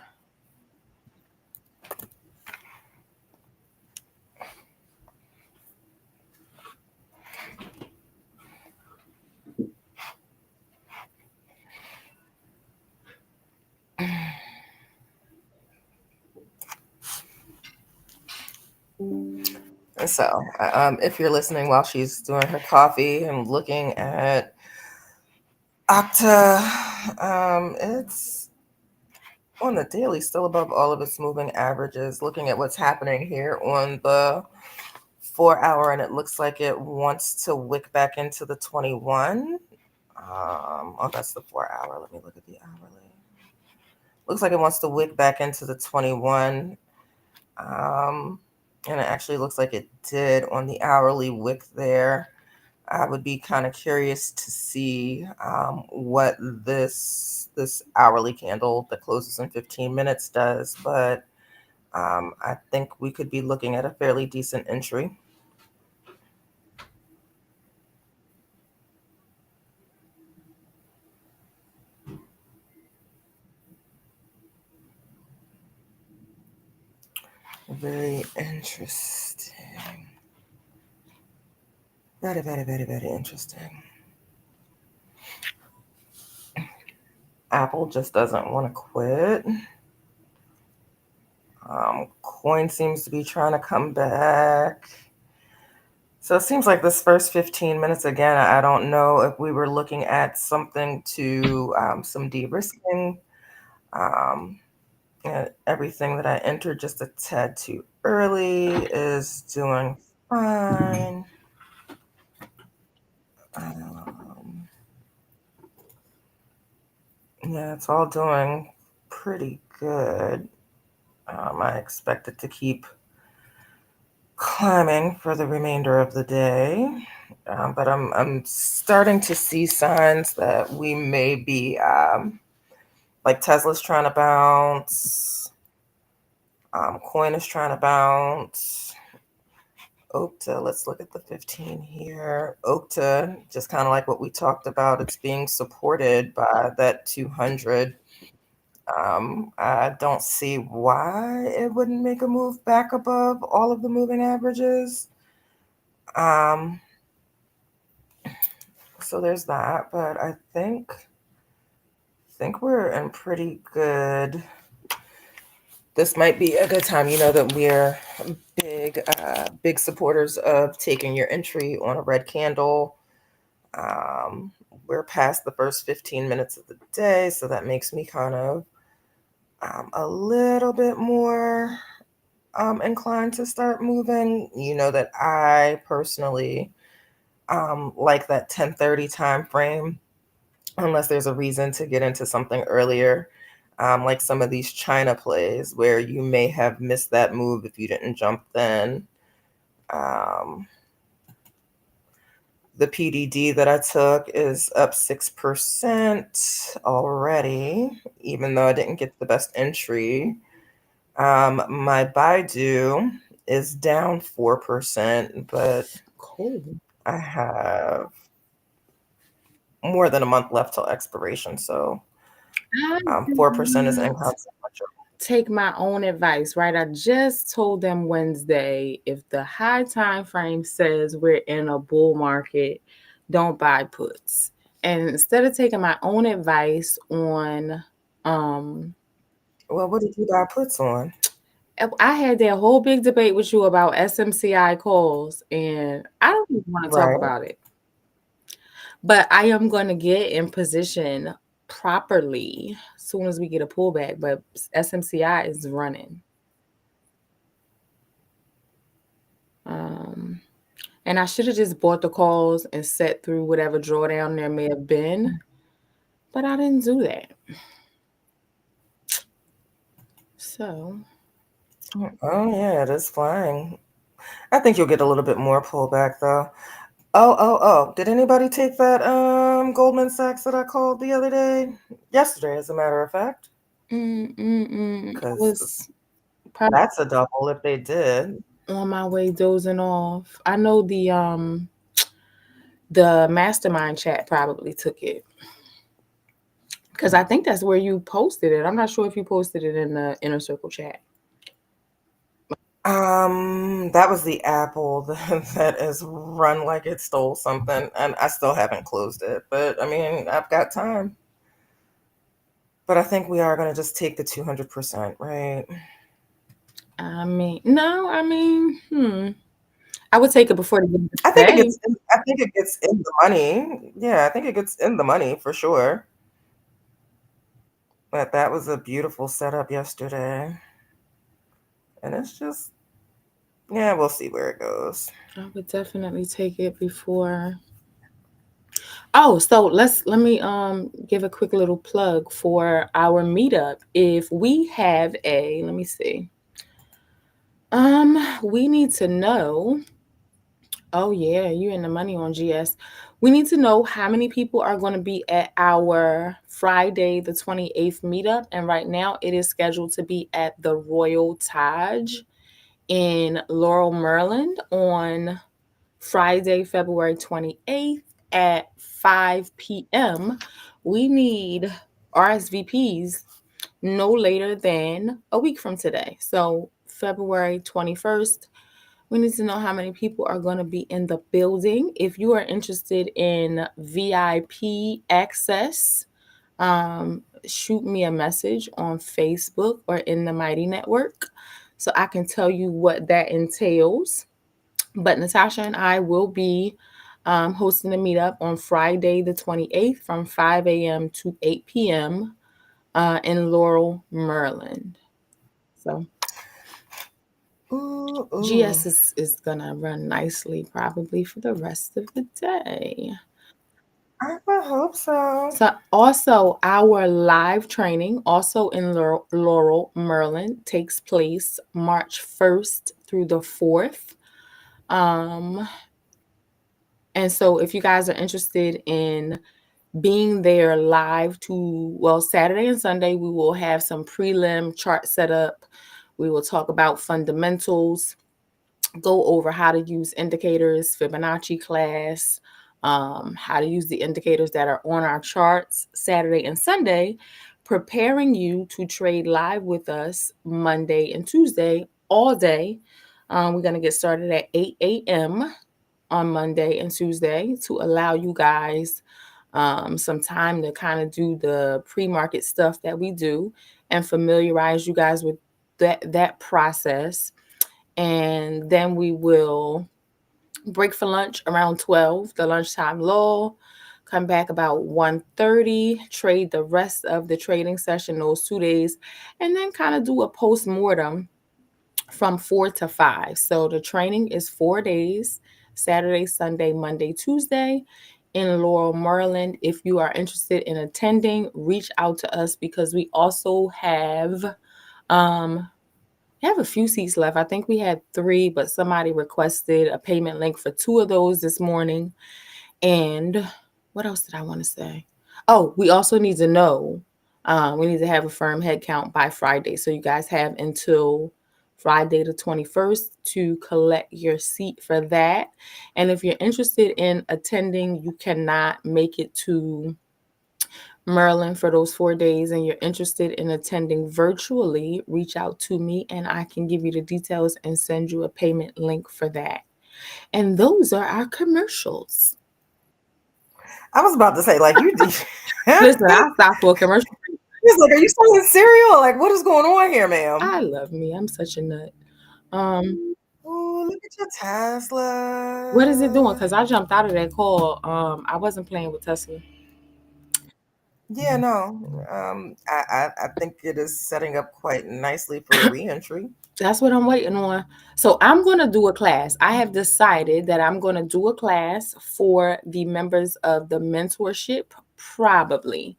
Speaker 1: So, if you're listening while she's doing her coffee and looking at Okta, it's on the daily still above all of its moving averages. Looking at what's happening here on the 4 hour, and it looks like it wants to wick back into the 21. Oh, that's the 4 hour. Let me look at the hourly. Looks like it wants to wick back into the 21. Um, and it actually looks like it did on the hourly wick there. I would be kind of curious to see what this hourly candle that closes in 15 minutes does, but I think we could be looking at a fairly decent entry. Very interesting. Very, very, very, very interesting. Apple just doesn't want to quit. Coin seems to be trying to come back. So it seems like this first 15 minutes, again, I don't know if we were looking at something to some de risking. Um, and everything that I entered just a tad too early is doing fine. Um, yeah, it's all doing pretty good. I expect it to keep climbing for the remainder of the day. But I'm starting to see signs that we may be like Tesla's trying to bounce, coin is trying to bounce, Okta, let's look at the 15 here. Okta, just kind of like what we talked about, it's being supported by that 200. I don't see why it wouldn't make a move back above all of the moving averages. Um, so there's that, but I think we're in pretty good. This might be a good time. You know that we're big supporters of taking your entry on a red candle. Um, we're past the first 15 minutes of the day, so that makes me kind of a little bit more inclined to start moving. You know that I personally like that 10:30 time frame, unless there's a reason to get into something earlier. Like some of these China plays where you may have missed that move if you didn't jump then. Um, the PDD that I took is up 6% already, even though I didn't get the best entry. My Baidu is down 4%, but
Speaker 2: Cool.
Speaker 1: I have more than a month left till expiration, so
Speaker 2: I did
Speaker 1: 4% is
Speaker 2: not
Speaker 1: inconsequential.
Speaker 2: take my own advice, right? I just told them Wednesday if the high time frame says we're in a bull market, don't buy puts. And instead of taking my own advice on um
Speaker 1: Well, what did you buy puts on?
Speaker 2: I had that whole big debate with you about SMCI calls, and I don't even want to talk
Speaker 1: Right.
Speaker 2: about it. But I am going to get in position properly as soon as we get a pullback. But SMCI is running. Um, and I should have just bought the calls and set through whatever drawdown there may have been, but I didn't do that. So,
Speaker 1: Oh yeah, it is flying. I think you'll get a little bit more pullback though. Oh. Did anybody take that Goldman Sachs that I called the other day? Yesterday, as a matter of fact.
Speaker 2: I
Speaker 1: Because
Speaker 2: was probably
Speaker 1: that's a double if they did.
Speaker 2: on my way dozing off. I know the mastermind chat probably took it because I think that's where you posted it. I'm not sure if you posted it in the inner circle chat.
Speaker 1: That was the Apple that is run like it stole something, and I still haven't closed it. But I mean, I've got time. But I think we are gonna just take the 200%, right?
Speaker 2: No, I would take it before the end of
Speaker 1: I
Speaker 2: the
Speaker 1: think it
Speaker 2: day.
Speaker 1: gets. I think it gets in the money. Yeah, I think it gets in the money for sure. But that was a beautiful setup yesterday, and it's just yeah, we'll see where it goes.
Speaker 2: I would definitely take it before. Oh, so let me give a quick little plug for our meetup. If we have a, let me see. We need to know. Oh yeah, you in the money on GS. We need to know how many people are going to be at our Friday the 28th meetup, and right now it is scheduled to be at the Royal Taj in Laurel, Maryland on Friday, February 28th at 5 p.m. We need RSVPs no later than a week from today. So, February 21st, we need to know how many people are going to be in the building. If you are interested in VIP access, shoot me a message on Facebook or in the Mighty Network so I can tell you what that entails. But Natasha and I will be hosting a meetup on Friday, the 28th from 5 a.m. to 8 p.m. In Laurel, Maryland. So
Speaker 1: Ooh, ooh.
Speaker 2: GS is going to run nicely probably for the rest of the day.
Speaker 1: I would hope so.
Speaker 2: So also our live training also in Laurel, Maryland takes place March 1st through the 4th. Um, and so if you guys are interested in being there live well, Saturday and Sunday, we will have some prelim chart set up. We will talk about fundamentals. go over how to use indicators, Fibonacci class, how to use the indicators that are on our charts Saturday and Sunday, preparing you to trade live with us Monday and Tuesday all day. We're going to get started at 8 a.m. on Monday and Tuesday to allow you guys some time to kind of do the pre-market stuff that we do and familiarize you guys with that process. And then we will break for lunch around 12, the lunchtime lull, come back about 1:30, trade the rest of the trading session those 2 days, and then kind of do a post-mortem from 4 to 5. So the training is 4 days, Saturday, Sunday, Monday, Tuesday in Laurel, Maryland. If you are interested in attending, reach out to us because we also um have a few seats left. I think we had 3, but somebody requested a payment link for 2 of those this morning. And what else did I want to say? Oh, we also need to know, we need to have a firm head count by Friday. So you guys have until Friday the 21st to collect your seat for that. And if you're interested in attending, you cannot make it to Maryland for those 4 days and you're interested in attending virtually, reach out to me and I can give you the details and send you a payment link for that. And those are our commercials.
Speaker 1: I was about to say, like, you did.
Speaker 2: Listen, I'll stop for a commercial.
Speaker 1: He's like, are you selling cereal? Like, what is going on here, ma'am?
Speaker 2: I love me. I'm such a nut. Um,
Speaker 1: Oh, look at your
Speaker 2: what is it doing?
Speaker 1: Tesla.
Speaker 2: Because I jumped out of that call. I wasn't playing with Tesla.
Speaker 1: Yeah, no. I think it is setting up quite nicely for a reentry.
Speaker 2: That's what I'm waiting on. So I'm going to do a class. I have decided that I'm going to do a class for the members of the mentorship, probably.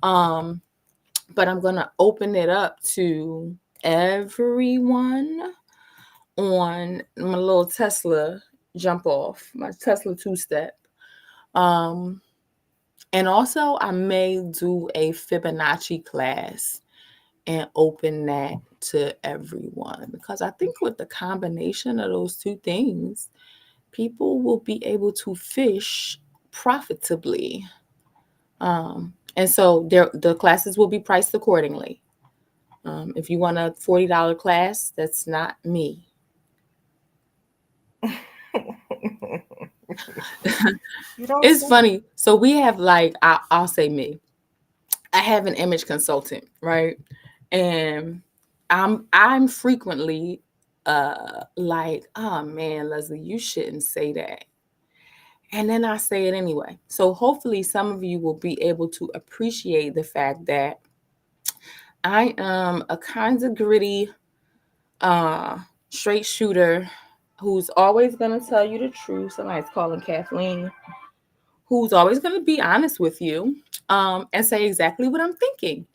Speaker 2: Um, but I'm going to open it up to everyone on my little Tesla jump off, my Tesla two-step. And also I may do a Fibonacci class and open that to everyone because I think with the combination of those two things, people will be able to fish profitably. And so the classes will be priced accordingly. If you want a $40 class, that's not me.
Speaker 1: You don't
Speaker 2: It's
Speaker 1: say.
Speaker 2: funny. So we have like I'll say me. I have an image consultant, right? And I'm frequently like, oh man, Leslie, you shouldn't say that. And then I say it anyway. So hopefully some of you will be able to appreciate the fact that I am a kind of gritty, uh, straight shooter who's always gonna tell you the truth. Somebody's calling Kathleen, who's always gonna be honest with you, and say exactly what I'm thinking.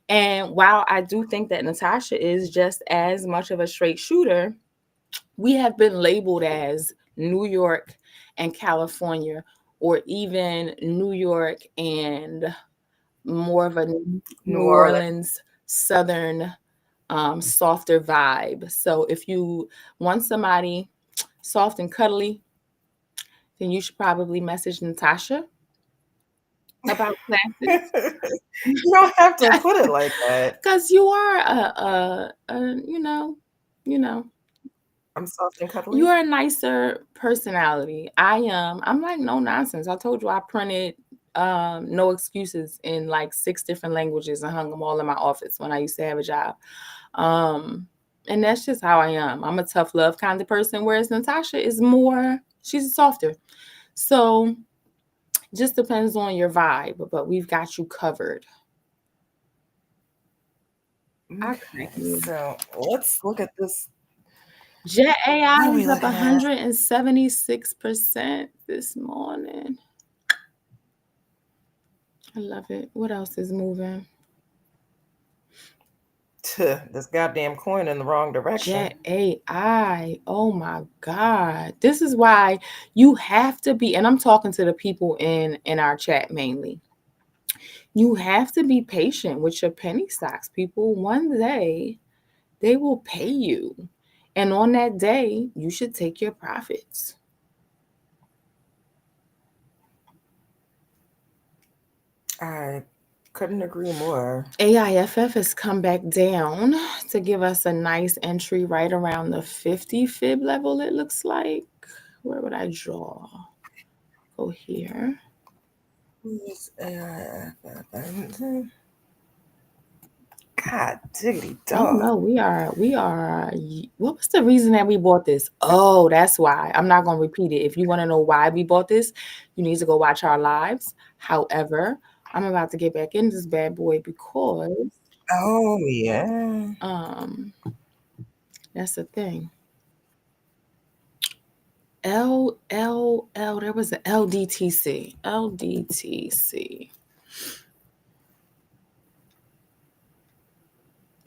Speaker 2: And while I do think that Natasha is just as much of a straight shooter, we have been labeled as New York and California, or even New York and more of a
Speaker 1: New
Speaker 2: New
Speaker 1: Orleans.
Speaker 2: Orleans Southern softer vibe. So if you want somebody soft and cuddly, then you should probably message Natasha about classes.
Speaker 1: You don't have to put it like that.
Speaker 2: Because you are you know,
Speaker 1: I'm soft and cuddly.
Speaker 2: you're a nicer personality. I'm like no nonsense. I told you I printed no excuses in like 6 different languages and hung them all in my office when I used to have a job. Um, and that's just how I am. I'm a tough love kind of person, whereas Natasha is more, she's softer. So just depends on your vibe, but we've got you covered. I
Speaker 1: Okay,
Speaker 2: crack me.
Speaker 1: so let's look at this.
Speaker 2: Jet AI
Speaker 1: What are we
Speaker 2: is up
Speaker 1: looking at?
Speaker 2: 176% this morning. I love it. What else is moving?
Speaker 1: This goddamn coin in the wrong direction.
Speaker 2: Jet AI. Oh my God. This is why you have to be, and I'm talking to the people in our chat mainly. You have to be patient with your penny stocks, people. One day they will pay you. And on that day, you should take your profits.
Speaker 1: I couldn't agree more.
Speaker 2: AIFF has come back down to give us a nice entry right around the 50 fib level, it looks like. Where would I draw? Go here.
Speaker 1: Who's AIFF? God diggity
Speaker 2: Oh
Speaker 1: dog.
Speaker 2: no, we are. What was the reason that we bought this? Oh, that's why. I'm not gonna repeat it. If you want to know why we bought this, you need to go watch our lives. However, I'm about to get back in this bad boy because
Speaker 1: Oh yeah.
Speaker 2: um that's the thing. There was an LDTC. LDTC.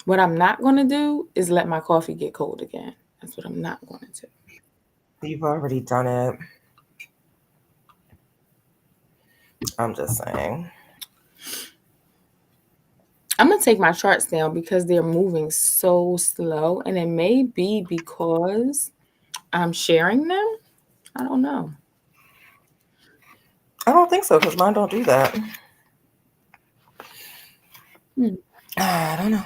Speaker 2: What I'm not gonna do is let my coffee get cold again. That's what I'm not gonna do.
Speaker 1: You've already done it. I'm just saying.
Speaker 2: I'm gonna take my charts down because they're moving so slow, and it may be because I'm sharing them. I don't know.
Speaker 1: I don't think so because mine don't do that.
Speaker 2: Hmm.
Speaker 1: I don't know.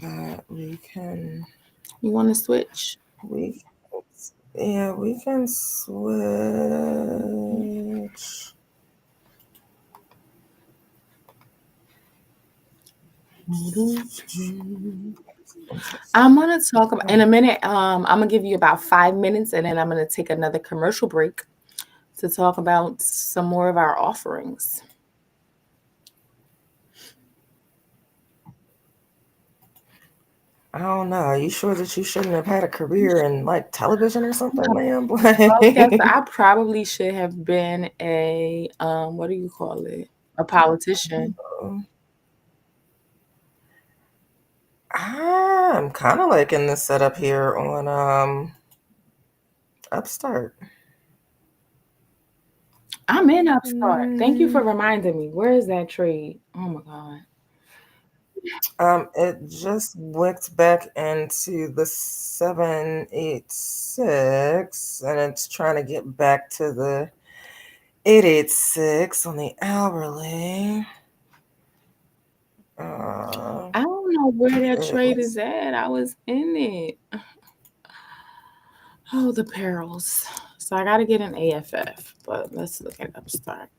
Speaker 1: But we can
Speaker 2: You want to switch?
Speaker 1: we yeah, we can switch.
Speaker 2: I'm gonna talk about in a minute. I'm gonna give you about 5 minutes, and then I'm gonna take another commercial break to talk about some more of our offerings.
Speaker 1: I don't know. Are you sure that you shouldn't have had a career in like television or something, ma'am?
Speaker 2: Broadcaster,
Speaker 1: Like,
Speaker 2: I probably should have been a what do you call it? A politician.
Speaker 1: I'm kind of like in this setup here on Upstart.
Speaker 2: I'm in Upstart. Thank you
Speaker 1: Mm,
Speaker 2: for reminding me. Where is that trade? Oh my god.
Speaker 1: it just went back into the 786, and it's trying to get back to the 886 on the hourly. Uh,
Speaker 2: I don't know where that
Speaker 1: it
Speaker 2: trade
Speaker 1: looks
Speaker 2: is at. I was in it. Oh, the perils. So I got to get an AFF, but let's look at Upstart.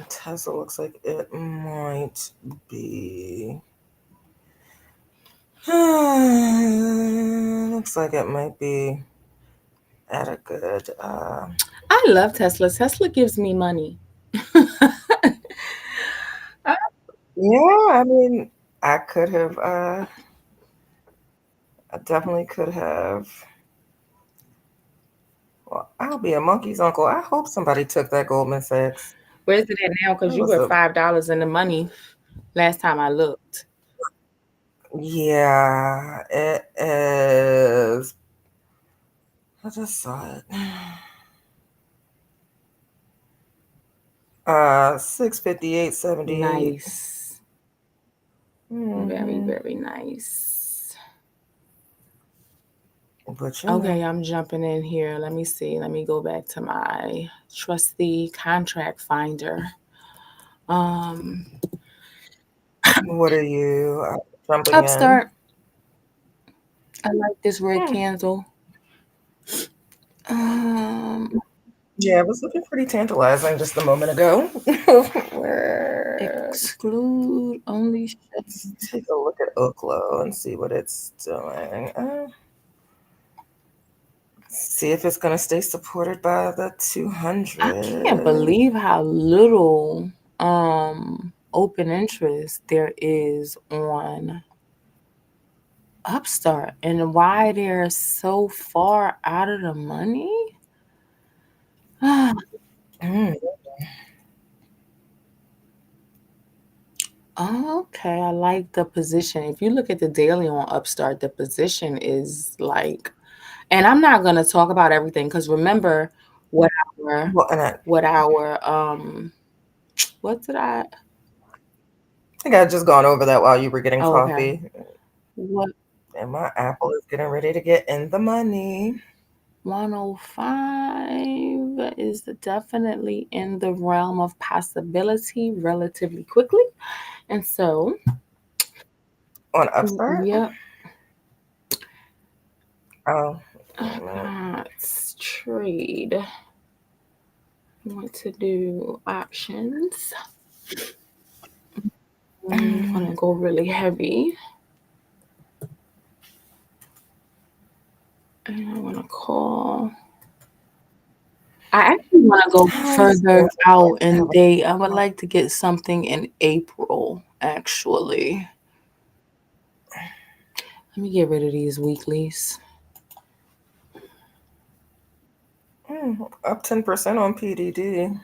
Speaker 1: Tesla looks like it might be. Looks like it might be at a good.
Speaker 2: I love Tesla. Tesla gives me money.
Speaker 1: Yeah, I mean, I could have. I definitely could have. Well, I'll be a monkey's uncle. I hope somebody took that Goldman Sachs.
Speaker 2: Where's it at now? Because
Speaker 1: That
Speaker 2: you
Speaker 1: was
Speaker 2: were
Speaker 1: a.
Speaker 2: $5 in the money last time I looked.
Speaker 1: Yeah, it is. I just saw it. 658.78.
Speaker 2: Nice. Very,
Speaker 1: Mm-hmm.
Speaker 2: very nice.
Speaker 1: But
Speaker 2: Okay, I'm jumping in here. Let me see. Let me go back to my trusty contract finder. Um,
Speaker 1: what are you jumping in?
Speaker 2: Upstart. I like this red
Speaker 1: Hmm.
Speaker 2: candle. Um,
Speaker 1: Yeah, it was looking pretty tantalizing just a moment ago. Where
Speaker 2: exclude only.
Speaker 1: let's take a look at Oklo and see what it's doing. See if it's gonna stay supported by the
Speaker 2: I can't
Speaker 1: 200.
Speaker 2: believe how little open interest there is on Upstart and why they're so far out of the money.
Speaker 1: Mm.
Speaker 2: Okay, I like the position. If you look at the daily on Upstart, the position is like, and I'm not gonna talk about everything because remember what our
Speaker 1: Well, and I,
Speaker 2: what our What did I?
Speaker 1: I think I just gone over that while you were getting
Speaker 2: Oh, okay.
Speaker 1: coffee.
Speaker 2: What
Speaker 1: And my Apple is getting ready to get in the money.
Speaker 2: 105 is definitely in the realm of possibility relatively quickly. And so,
Speaker 1: On Upstart?
Speaker 2: yep,
Speaker 1: Oh, wait a minute.
Speaker 2: let's trade. I want to do options. I'm gonna go really heavy. And I want to call. I actually want to go
Speaker 1: Let's see
Speaker 2: further
Speaker 1: what's
Speaker 2: out in
Speaker 1: going
Speaker 2: date. I would like to get something in April, actually. Let me get rid of these weeklies.
Speaker 1: Up 10% on PDD.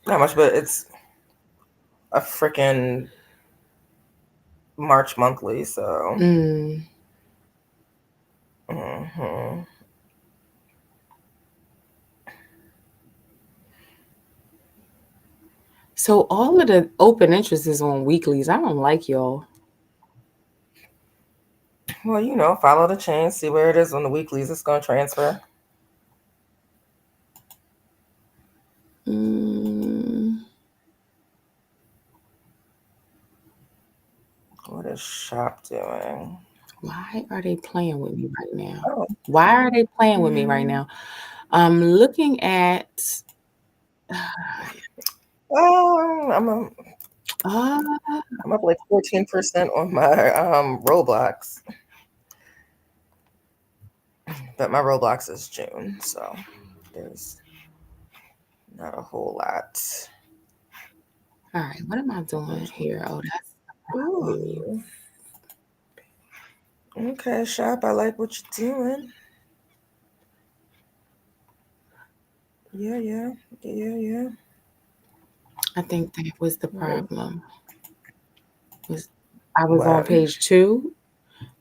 Speaker 1: Not much, but it's a freaking March monthly, so.
Speaker 2: Mm.
Speaker 1: hmm
Speaker 2: So all of the open interest is on weeklies. I don't like y'all.
Speaker 1: Well, follow the chain, see where it is on the weeklies. It's going to transfer.
Speaker 2: Mm.
Speaker 1: What is shop doing?
Speaker 2: Why are they playing with me right now?
Speaker 1: Oh.
Speaker 2: Why are they playing with me right
Speaker 1: Mm.
Speaker 2: now? I'm looking at. Uh,
Speaker 1: I'm up like 14% on my Roblox. But my Roblox is June, so there's not a whole lot.
Speaker 2: all right, what am I doing here? Oh, that's the problem.
Speaker 1: Ooh. Okay, shop. I like what you're doing. Yeah, yeah, yeah, yeah.
Speaker 2: I think that was the
Speaker 1: Well,
Speaker 2: problem. Was I was on
Speaker 1: what?
Speaker 2: page 2,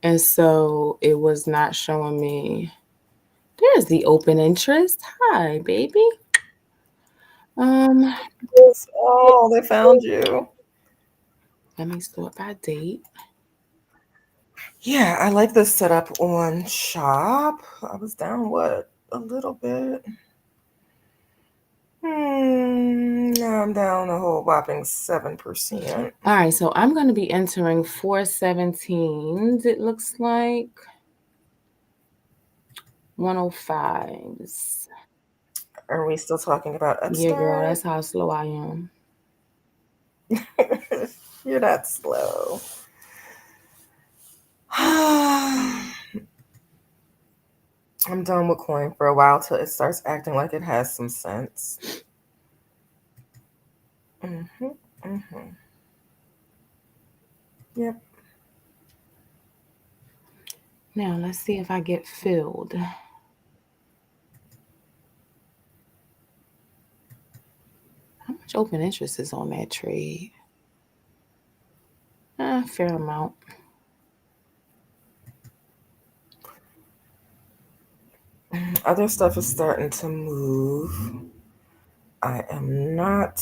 Speaker 2: and so it was not showing me. There's the open interest. Hi, baby. Um,
Speaker 1: Oh, they found you.
Speaker 2: let me sort by date.
Speaker 1: Yeah, I like this setup on shop. I was down what a little bit. Now I'm down a whole whopping 7%.
Speaker 2: All right, so I'm going to be entering 417s. It looks like 105s.
Speaker 1: Are we still talking about
Speaker 2: Yeah, girl,
Speaker 1: Upstart?
Speaker 2: that's how slow I am.
Speaker 1: You're not slow. I'm done with coin for a while till it starts acting like it has some sense. hmm hmm Yep.
Speaker 2: Now, let's see if I get filled. How much open interest is on that trade? Fair amount.
Speaker 1: Other stuff is starting to move. I am not.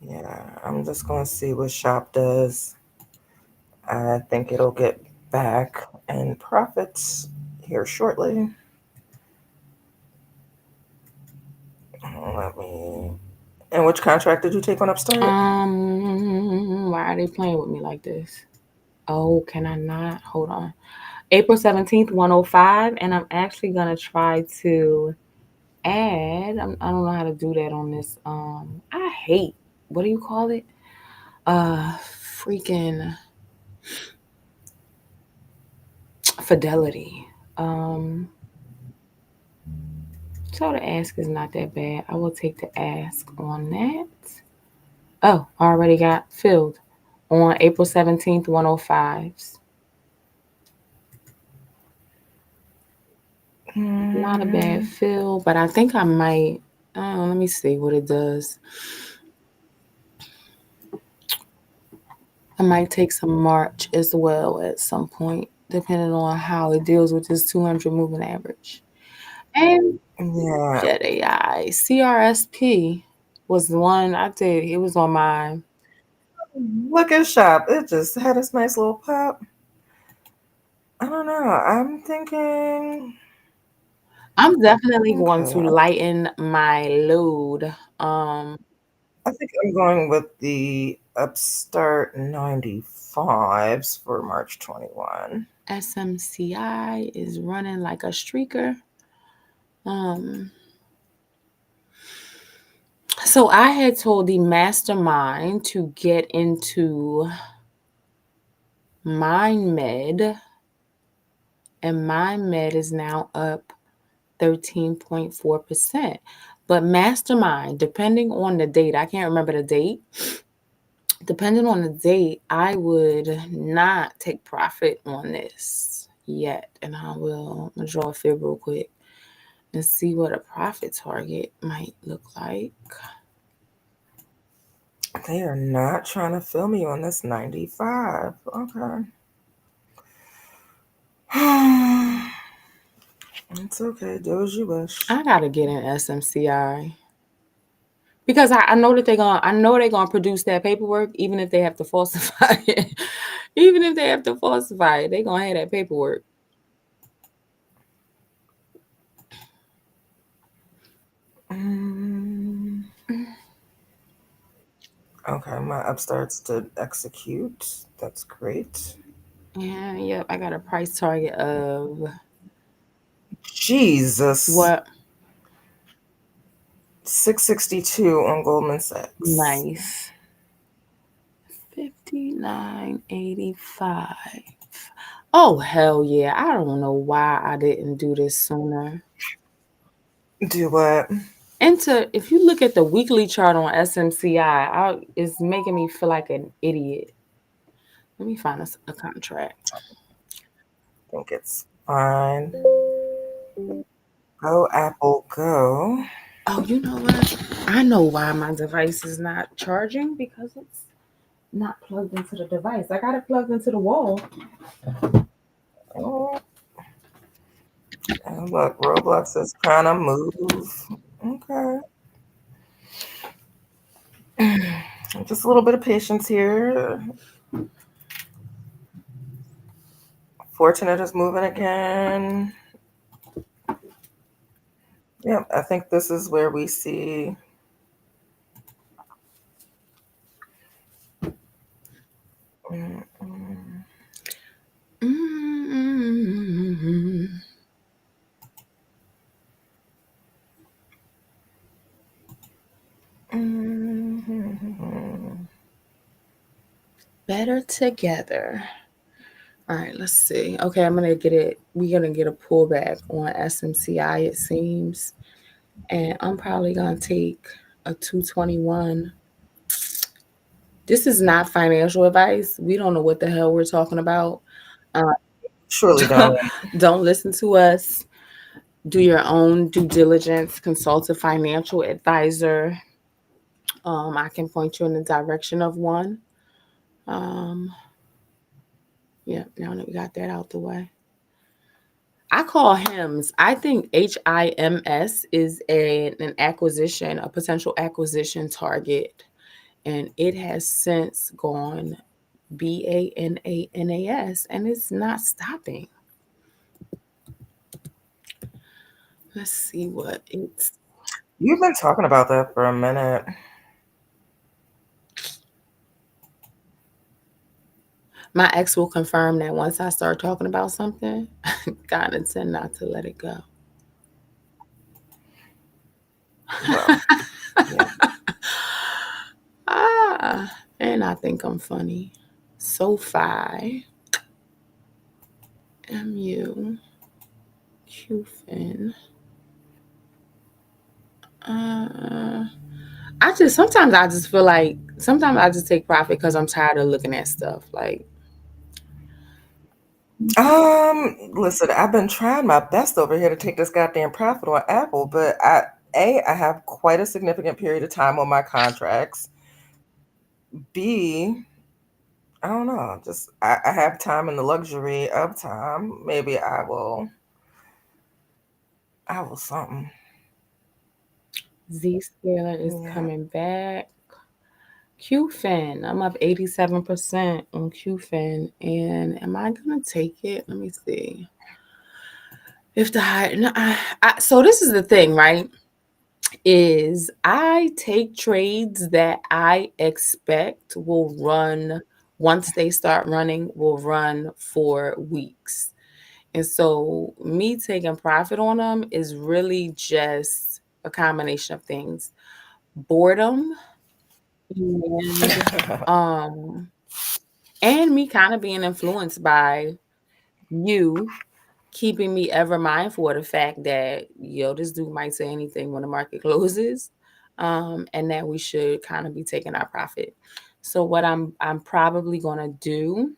Speaker 1: Yeah, I'm just going to see what shop does. I think it'll get back in profits here shortly. Let me. And which contract did you take on Upstart?
Speaker 2: Why are they playing with me like this? Oh, can I not? Hold on. April 17th, 105. And I'm actually going to try to add. I don't know how to do that on this. I hate, what do you call it? Uh, Freaking fidelity. Um, so the ask is not that bad. I will take the ask on that. Oh, already got filled on April 17th, 105s. Not a bad
Speaker 1: Mm,
Speaker 2: fill, but I think I might. Let me see what it does. I might take some March as well at some point, depending on how it deals with this 200 moving average. And
Speaker 1: Yeah.
Speaker 2: Jet AI. CRSP was the one I did. It was on my.
Speaker 1: Look at shop. It just had this nice little pop. I don't know. I'm thinking.
Speaker 2: I'm definitely going
Speaker 1: Okay.
Speaker 2: to lighten my load.
Speaker 1: I think I'm going with the Upstart 95s for March 21.
Speaker 2: SMCI is running like a streaker. Um, so I had told the mastermind to get into Mind Med, and Mind Med is now up 13.4%. But mastermind, depending on the date, I can't remember the date. Depending on the date, I would not take profit on this yet. And I'm gonna draw a fib real quick and see what a profit target might look like.
Speaker 1: They are not trying to fill me on this 95. Okay. It's okay. Do as you wish.
Speaker 2: I gotta get an SMCI because I know that they're gonna produce that paperwork even if they have to falsify it. Even if they have to falsify it, they're gonna have that paperwork.
Speaker 1: Mm, okay, my upstarts did execute. That's great.
Speaker 2: And yep, I got a price target of
Speaker 1: Jesus.
Speaker 2: what?
Speaker 1: 662 on Goldman Sachs.
Speaker 2: Nice. 59.85. Oh hell yeah. I don't know why I didn't do this sooner.
Speaker 1: Do what?
Speaker 2: If you look at the weekly chart on SMCI, it's making me feel like an idiot. Let me find a contract.
Speaker 1: I think it's fine. Go, Apple, go.
Speaker 2: Oh, you know what? I know why my device is not charging because it's not plugged into the device. I got it plugged into the wall.
Speaker 1: Oh, and look, Roblox is trying to move. Okay. Just a little bit of patience here. Fortunate is moving again. Yeah, I think this is where we see. Mm, mm,
Speaker 2: Mm-hmm.
Speaker 1: mm.
Speaker 2: Better together. All right, let's see. Okay, I'm gonna get it. We're gonna get a pullback on SMCI, it seems, and I'm probably gonna take a 221. This is not financial advice. We don't know what the hell we're talking about. Uh,
Speaker 1: Surely don't.
Speaker 2: don't listen to us. Do your own due diligence. Consult a financial advisor. I can point you in the direction of one. Um, yeah, now that we got that out the way. I call HIMS. I think HIMS is an acquisition, a potential acquisition target, and it has since gone BANANAS, and it's not stopping. Let's see what it's.
Speaker 1: You've been talking about that for a minute.
Speaker 2: My ex will confirm that once I start talking about something, God intend not to let it go.
Speaker 1: Well, yeah.
Speaker 2: Ah, and I think I'm funny. SoFi, MU, QFin. Uh, I just feel like sometimes I just take profit because I'm tired of looking at stuff. Like,
Speaker 1: Listen, I've been trying my best over here to take this goddamn profit on Apple, but I have quite a significant period of time on my contracts. B, I don't know. Just I have time and the luxury of time. Maybe I will something.
Speaker 2: Z scalar is
Speaker 1: Yeah.
Speaker 2: coming back. QFin, I'm up 87% on QFin. And am I going to take it? Let me see. If the high, no, so this is the thing, right? Is I take trades that I expect will run once they start running, will run for weeks. And so me taking profit on them is really just a combination of things. Boredom and um and me kind of being influenced by you keeping me ever mindful of the fact that this dude might say anything when the market closes, and that we should kind of be taking our profit. So what I'm probably gonna do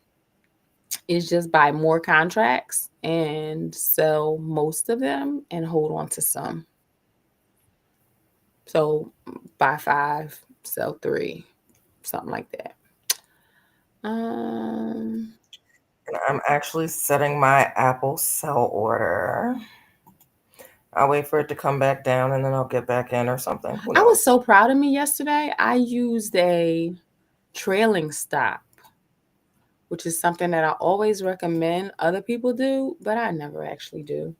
Speaker 2: is just buy more contracts and sell most of them and hold on to some. So buy 5, sell 3, something like that. Um,
Speaker 1: And I'm actually setting my Apple sell order. I'll wait for it to come back down and then I'll get back in or something. Who
Speaker 2: I was
Speaker 1: knows?
Speaker 2: so proud of me yesterday. I used a trailing stop, which is something that I always recommend other people do, but I never actually do.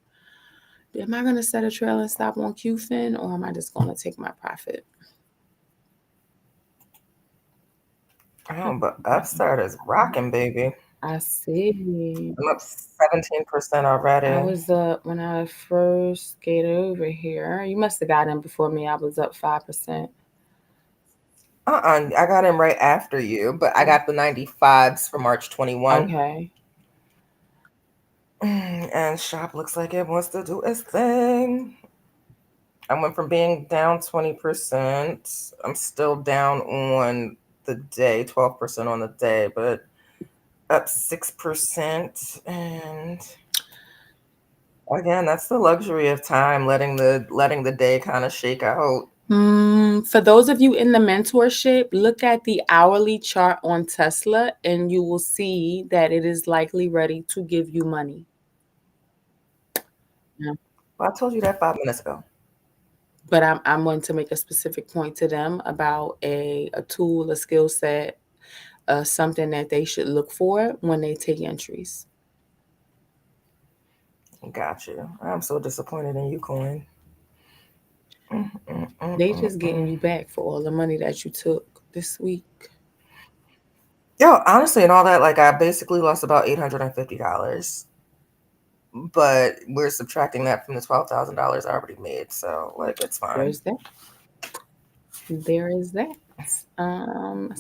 Speaker 2: Am I going to set a trailing stop on QFin or am I just going to take my profit?
Speaker 1: Oh, but Upstart is rocking, baby.
Speaker 2: I see.
Speaker 1: I'm up 17%
Speaker 2: I
Speaker 1: already.
Speaker 2: was up when I first skated over here. You must have got in before me. I was up 5%.
Speaker 1: I got in right after you, but I got the 95s for March 21.
Speaker 2: Okay.
Speaker 1: And shop looks like it wants to do its thing. I went from being down 20%. I'm still down on the day, 12% on the day, but up 6%. And again, that's the luxury of time, letting the day kind of shake out.
Speaker 2: For those of you in the mentorship, look at the hourly chart on Tesla and you will see that it is likely ready to give you money. Yeah.
Speaker 1: Well, I told you that 5 minutes ago.
Speaker 2: But I'm going to make a specific point to them about a tool, a skill set, something that they should look for when they take entries.
Speaker 1: Got you. I'm so disappointed in you, Coin. Mm, mm, mm,
Speaker 2: They
Speaker 1: mm,
Speaker 2: just getting
Speaker 1: mm.
Speaker 2: you back for all the money that you took this week.
Speaker 1: Yo, honestly, and all that, like I basically lost about $850, but we're subtracting that from the $12,000 I already made, so like it's fine.
Speaker 2: There's that. There is that. Um,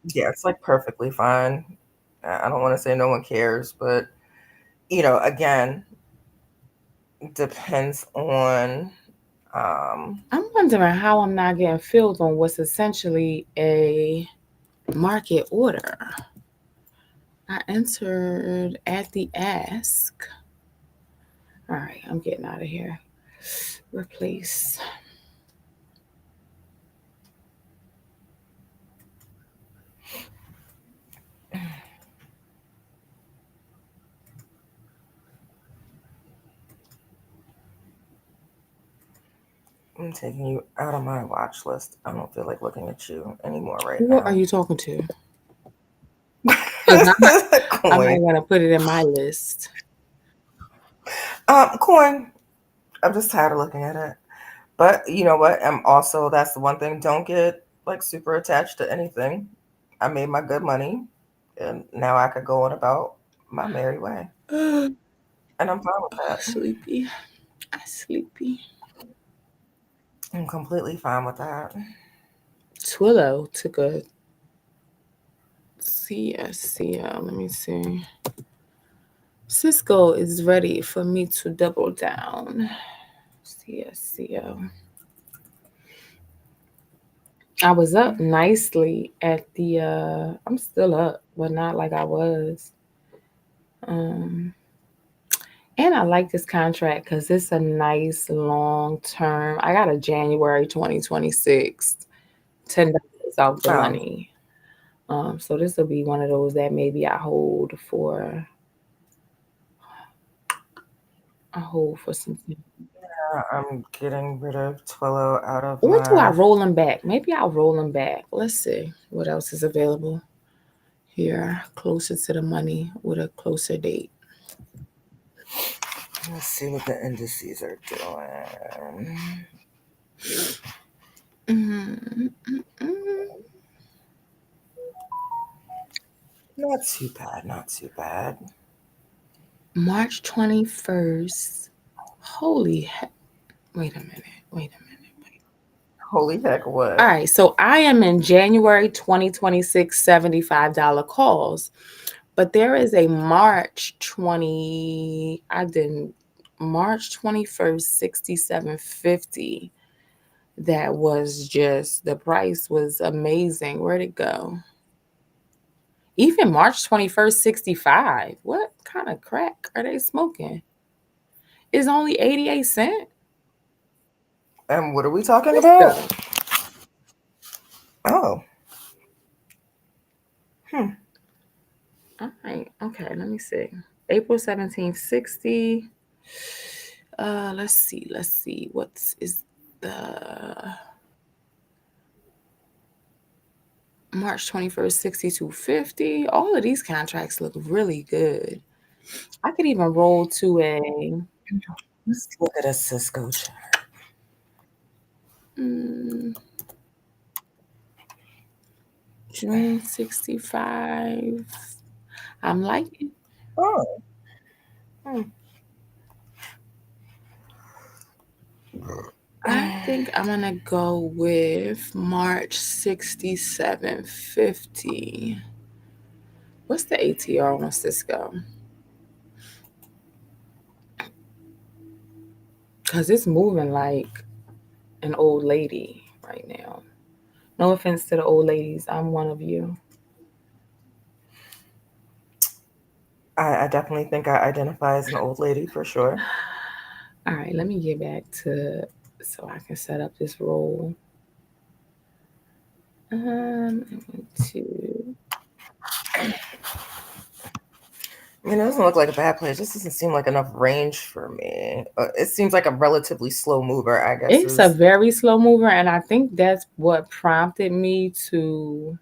Speaker 1: Yeah, it's like perfectly fine. I don't want to say no one cares, but again, depends on
Speaker 2: I'm wondering how I'm not getting filled on what's essentially a market order. I entered at the ask. All right, I'm getting out of here. Replace.
Speaker 1: I'm taking you out of my watch list. I don't feel like looking at you anymore right
Speaker 2: Who are
Speaker 1: now.
Speaker 2: you talking to? Because I might
Speaker 1: Coin.
Speaker 2: want to put it in my list.
Speaker 1: Coin. I'm just tired of looking at it. But you know what? I'm also that's the one thing. Don't get like super attached to anything. I made my good money, and now I could go on about my merry way, and I'm fine with that.
Speaker 2: Sleepy. I sleepy.
Speaker 1: I'm completely fine with that.
Speaker 2: Twillo took a CSCL. Let me see. Cisco is ready for me to double down. CSCO. I was up nicely at the I'm still up, but not like I was. Um and I like this contract because it's a nice long term. I got a January 2026 $10 off the
Speaker 1: Um,
Speaker 2: money. So this will be one of those that maybe I hold for something.
Speaker 1: I'm getting rid of Twillo out of
Speaker 2: Or do I
Speaker 1: my.
Speaker 2: roll them back? Maybe I'll roll them back. Let's see what else is available here closer to the money with a closer date.
Speaker 1: Let's see what the indices are doing.
Speaker 2: Mm, mm, mm.
Speaker 1: Not too bad, not too bad.
Speaker 2: March 21st. Holy heck. Wait a minute. Wait a minute.
Speaker 1: Holy heck,
Speaker 2: All
Speaker 1: what?
Speaker 2: right. So I am in January 2026 $75 calls, but there is a March 20, I didn't, March 21st, 67.50. That was just, the price was amazing. Where'd it go? Even March 21st, 65. What kind of crack are they smoking? It's only 88 cents.
Speaker 1: And what are we talking
Speaker 2: Let's
Speaker 1: about?
Speaker 2: go.
Speaker 1: Oh, hmm.
Speaker 2: All right. Okay, let me see. April 17th, 60. Let's see. Let's see. What's is the March 21st, 62.50. All of these contracts look really good. I could even roll to a
Speaker 1: Let's look at a Cisco chart.
Speaker 2: mm, June 65. I'm liking.
Speaker 1: Oh, hmm.
Speaker 2: I think I'm gonna go with March 67.50. What's the ATR on Cisco? Because it's moving like an old lady right now. No offense to the old ladies. I'm one of you.
Speaker 1: I definitely think I identify as an old lady for sure.
Speaker 2: All right, let me get back to so I can set up this roll. I want to.
Speaker 1: I mean, it doesn't look like a bad play. It just doesn't seem like enough range for me. It seems like a relatively slow mover, I guess,
Speaker 2: It's a
Speaker 1: is.
Speaker 2: very slow mover, and I think that's what prompted me to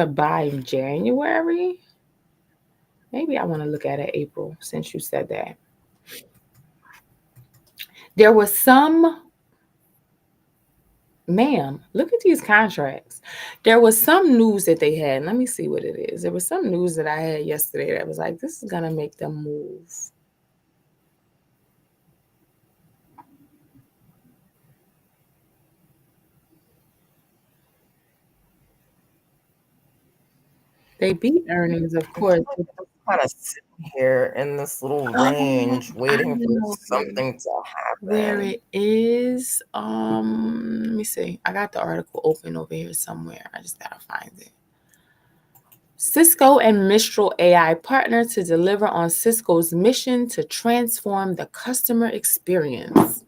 Speaker 2: buy in January. Maybe I want to look at it April since you said that. There was some, ma'am, look at these contracts. There was some news that they had. Let me see what it is. There was some news that I had yesterday that was like, this is going to make them move. They beat earnings, of
Speaker 1: I feel
Speaker 2: course.
Speaker 1: like I'm kind of sitting here in this little
Speaker 2: Oh,
Speaker 1: range
Speaker 2: I
Speaker 1: waiting for
Speaker 2: know
Speaker 1: something to
Speaker 2: where
Speaker 1: happen.
Speaker 2: it is. Let me see. I got the article open over here somewhere. I just gotta find it. Cisco and Mistral AI partner to deliver on Cisco's mission to transform the customer experience.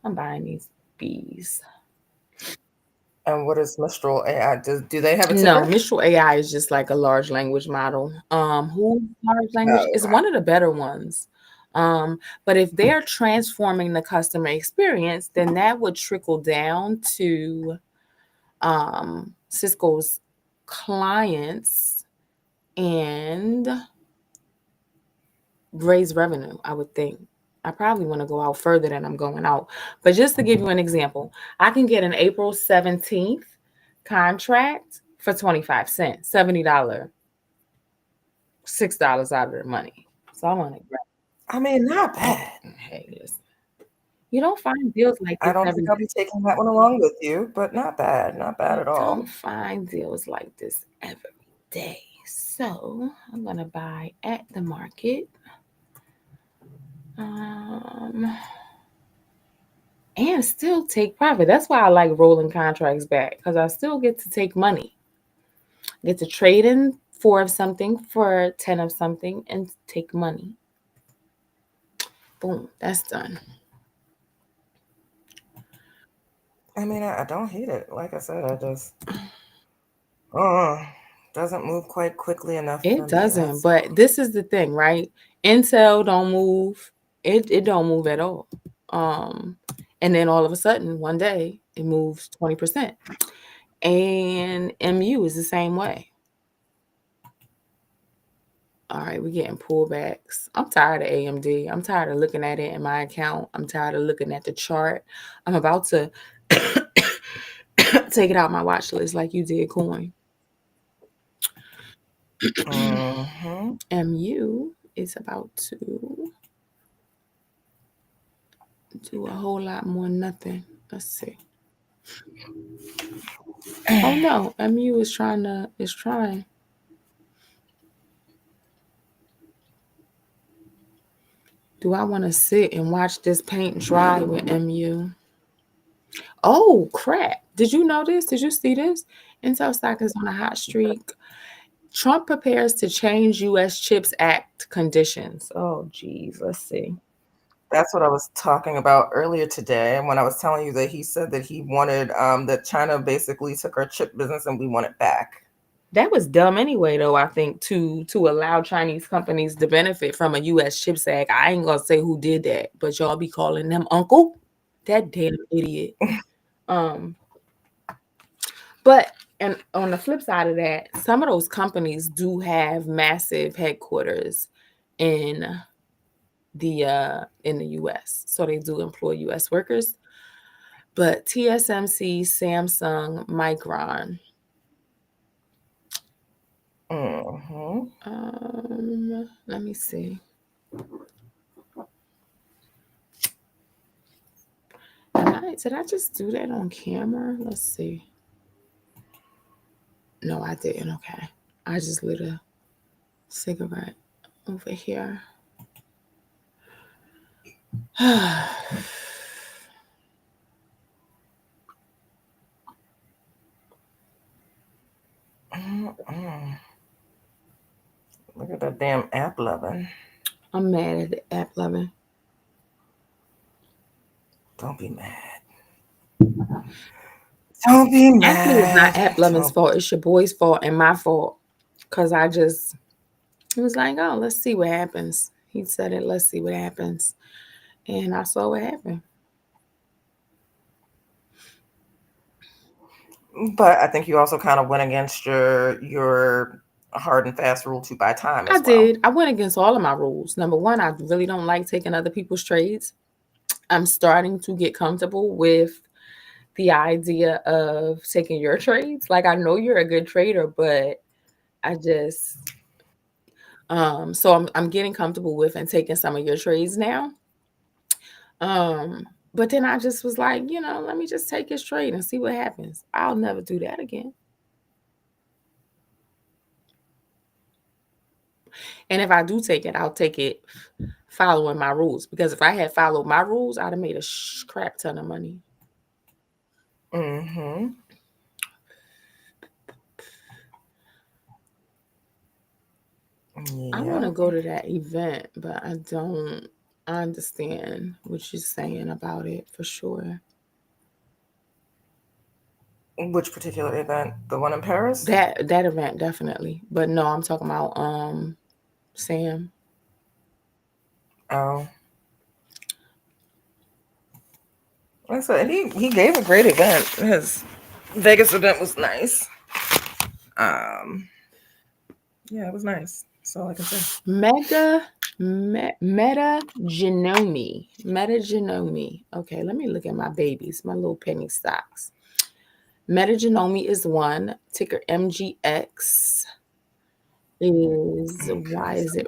Speaker 2: I'm buying these bees.
Speaker 1: And what is Mistral AI? Do they have a
Speaker 2: No,
Speaker 1: ticker?
Speaker 2: Mistral AI is just like a large language model. Who large language
Speaker 1: Oh,
Speaker 2: is one of the better ones. But if they're transforming the customer experience, then that would trickle down to Cisco's clients and raise revenue, I would think. I probably want to go out further than I'm going out. But just to give you an example, I can get an April 17th contract for 25 cents, $70, $6 out of their money. So I want to grab.
Speaker 1: I mean, not bad.
Speaker 2: Hey, listen. You don't find deals like
Speaker 1: I
Speaker 2: this
Speaker 1: don't
Speaker 2: every
Speaker 1: think I'll
Speaker 2: day.
Speaker 1: be taking that one along with you, but not bad. Not bad
Speaker 2: You
Speaker 1: at all.
Speaker 2: don't find deals like this every day. So I'm gonna buy at the market. Um, and still take profit. That's why I like rolling contracts back because I still get to take money. Get to trade in four of something for 10 of something and take money. Boom, that's done.
Speaker 1: I mean, I don't hate it. Like I said, I just uh, doesn't move quite quickly enough for
Speaker 2: It
Speaker 1: me.
Speaker 2: doesn't,
Speaker 1: That's
Speaker 2: but
Speaker 1: all.
Speaker 2: this is the thing, right? Intel don't move. It don't move at all. Um, and then all of a sudden, one day, it moves 20%. And MU is the same way. All right, we're getting pullbacks. I'm tired of AMD. I'm tired of looking at it in my account. I'm tired of looking at the chart. I'm about to take it out my watch list like you did coin.
Speaker 1: Mm-hmm.
Speaker 2: MU is about to do a whole lot more nothing. Let's see. Oh no, MU is trying. Do I want to sit and watch this paint dry with MU? Oh crap. Did you know this? Did you see this? Intel stock is on a hot streak. Trump prepares to change U.S. CHIPS Act conditions. Oh, geez. Let's see.
Speaker 1: That's what I was talking about earlier today when I was telling you that he said that he wanted that China basically took our chip business and we want it back.
Speaker 2: That was dumb anyway, though. I think to allow Chinese companies to benefit from a U.S. CHIPS Act. I ain't gonna say who did that, but y'all be calling them uncle. That damn idiot. Um, but and on the flip side of that, some of those companies do have massive headquarters in the US. So they do employ US workers. But TSMC, Samsung, Micron.
Speaker 1: Mm-hmm.
Speaker 2: Let me see. Did I just do that on camera? Let's see. No, I didn't. Okay. I just lit a cigarette over here.
Speaker 1: Mm-mm. Look at that damn app loving.
Speaker 2: I'm mad at the app loving.
Speaker 1: Don't be mad. Don't be
Speaker 2: Actually, it's not
Speaker 1: mad.
Speaker 2: app loving's
Speaker 1: Don't.
Speaker 2: fault. It's your boy's fault and my fault. Cause I just it was like, oh, let's see what happens. He said it, let's see what happens. And I saw what happened.
Speaker 1: But I think you also kind of went against your hard and fast rule to buy time
Speaker 2: I
Speaker 1: as well.
Speaker 2: did. I went against all of my rules. Number one, I really don't like taking other people's trades. I'm starting to get comfortable with the idea of taking your trades. Like I know you're a good trader, but I just so I'm getting comfortable with and taking some of your trades now. But then I just was like, let me just take his trade and see what happens. I'll never do that again. And if I do take it, I'll take it following my rules. Because if I had followed my rules, I'd have made a crap ton of money.
Speaker 1: Mm-hmm.
Speaker 2: I want to
Speaker 1: Yep.
Speaker 2: go to that event, but I don't. I understand what you're saying about it for sure.
Speaker 1: Which particular event? The one in Paris?
Speaker 2: That event definitely, but no, I'm talking about Sam.
Speaker 1: Oh, like I said, he gave a great event. His Vegas event was nice. Um, yeah, it was nice. That's all I can say.
Speaker 2: Metagenome. Okay, let me look at my babies, my little penny stocks. Metagenome is one. Ticker MGX is
Speaker 1: Okay,
Speaker 2: why
Speaker 1: so
Speaker 2: is it?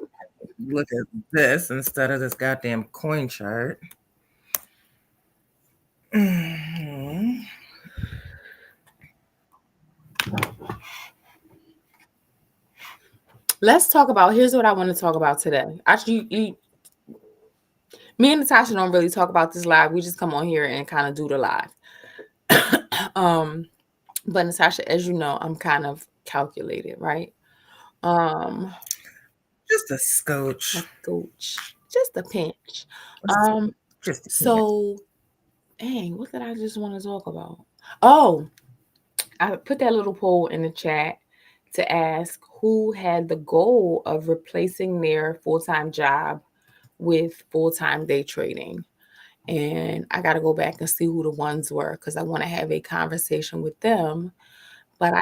Speaker 1: look at this instead of this goddamn coin chart. Mhm.
Speaker 2: Let's talk about. Here's what I want to talk about today. Actually, me and Natasha don't really talk about this live. We just come on here and kind of do the live. um, but Natasha, as you know, I'm kind of calculated, right? Um,
Speaker 1: Just a scotch.
Speaker 2: a coach, just a pinch.
Speaker 1: Just,
Speaker 2: Um,
Speaker 1: just a hint.
Speaker 2: so dang, what did I just want to talk about? Oh, I put that little poll in the chat to ask who had the goal of replacing their full-time job with full-time day trading. And I got to go back and see who the ones were because I want to have a conversation with them. But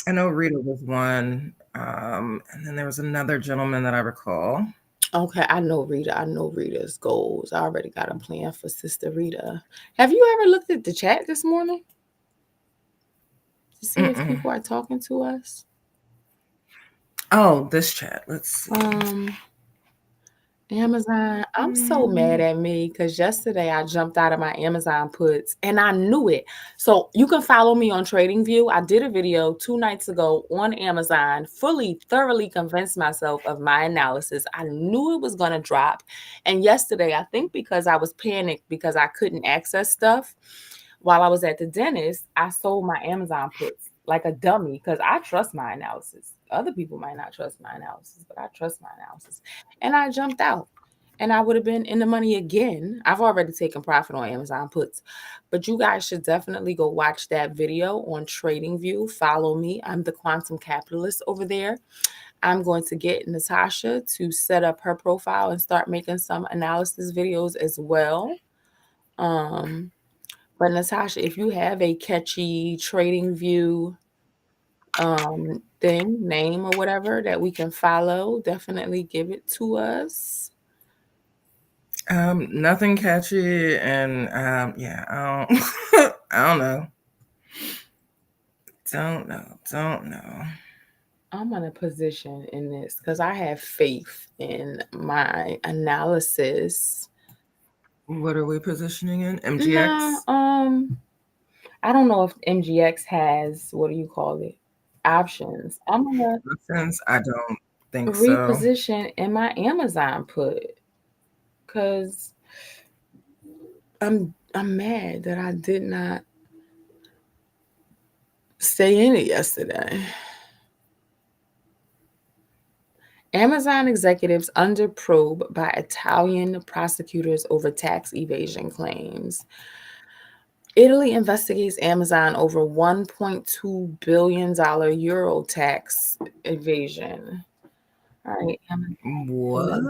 Speaker 1: I know Rita was one, and then there was another gentleman that I recall.
Speaker 2: okay, I know Rita. I know Rita's goals. I already got a plan for Sister Rita. Have you ever looked at the chat this morning to see if
Speaker 1: Mm-mm.
Speaker 2: people are talking to us?
Speaker 1: Oh, this chat. Let's see.
Speaker 2: Amazon, I'm so mad at me because yesterday I jumped out of my Amazon puts and I knew it. So you can follow me on TradingView. I did a video 2 nights ago on Amazon, thoroughly convinced myself of my analysis. I knew it was going to drop. And yesterday, I think because I was panicked because I couldn't access stuff while I was at the dentist, I sold my Amazon puts like a dummy because I trust my analysis. Other people might not trust my analysis, but I trust my analysis. And I jumped out and I would have been in the money again. I've already taken profit on Amazon puts, but you guys should definitely go watch that video on TradingView. Follow me. I'm the quantum capitalist over there. I'm going to get Natasha to set up her profile and start making some analysis videos as well. But Natasha, if you have a catchy TradingView thing, name or whatever that we can follow, definitely give it to us.
Speaker 1: Nothing catchy, and yeah, I don't, I don't know. Don't know.
Speaker 2: I'm in a position in this because I have faith in my analysis.
Speaker 1: What are we positioning in?
Speaker 2: Nah,
Speaker 1: MGX?
Speaker 2: I don't know if MGX has what do you call it? Options. I'm gonna
Speaker 1: Since I don't think so.
Speaker 2: reposition in my Amazon put because I'm mad that I did not stay in it yesterday. Amazon executives under probe by Italian prosecutors over tax evasion claims. Italy investigates Amazon over $1.2 billion Euro tax evasion. All right,
Speaker 1: What?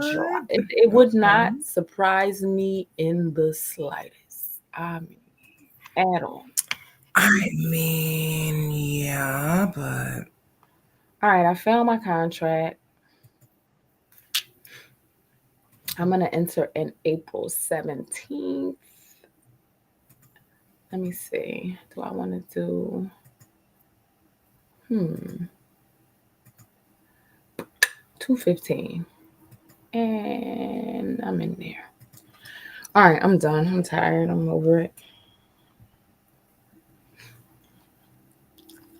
Speaker 2: it would
Speaker 1: Okay.
Speaker 2: not surprise me in the slightest. I mean, at all.
Speaker 1: I mean, yeah, but
Speaker 2: All right, I found my contract. I'm going to enter in April 17th. Let me see. Do I want to do 215? And I'm in there. All right, I'm done. I'm tired. I'm over it.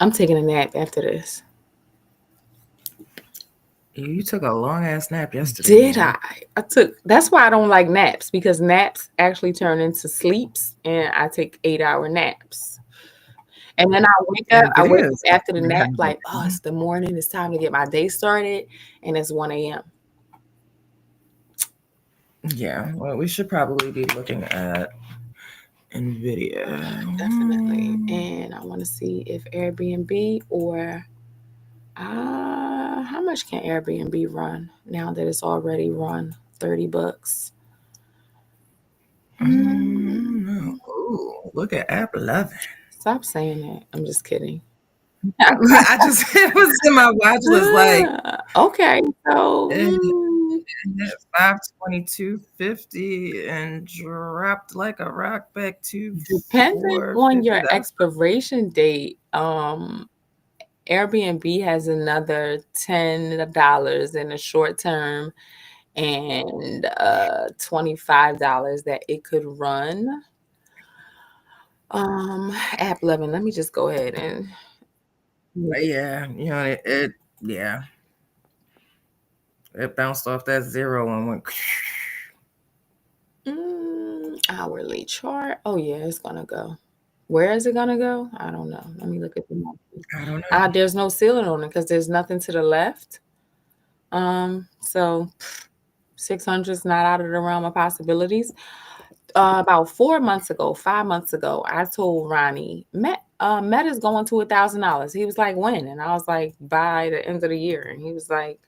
Speaker 2: I'm taking a nap after this.
Speaker 1: you took a long ass nap yesterday,
Speaker 2: Did
Speaker 1: man.
Speaker 2: that's why I don't like naps because naps actually turn into sleeps and I take 8-hour naps. And then I wake
Speaker 1: NVIDIA
Speaker 2: up
Speaker 1: is
Speaker 2: after the
Speaker 1: actually
Speaker 2: nap
Speaker 1: kind of
Speaker 2: like, oh, it's the morning, it's time to get my day started, and it's 1 a.m.
Speaker 1: yeah. Well, we should probably be looking at NVIDIA.
Speaker 2: Definitely. And I want to see if Airbnb or how much can Airbnb run now that it's already run $30?
Speaker 1: No. Ooh, look at app 11.
Speaker 2: Stop saying that. I'm just kidding.
Speaker 1: I just it was in my watch list like
Speaker 2: Okay, so
Speaker 1: it hit 522.50 and dropped like a rock back to
Speaker 2: depending on
Speaker 1: 450.
Speaker 2: your expiration date, Airbnb has another $10 in the short term and $25 that it could run. App 11. Let me just go ahead and
Speaker 1: Yeah, yeah. It bounced off that zero and went
Speaker 2: hourly chart. Oh yeah, it's gonna go. Where is it gonna go? I don't know. Let me look at the monthly.
Speaker 1: I don't know.
Speaker 2: There's no ceiling on it because there's nothing to the left. So 600 is not out of the realm of possibilities. About 4 months ago, 5 months ago, I told Ronnie, Meta's going to $1,000. He was like, when? And I was like, by the end of the year. And he was like,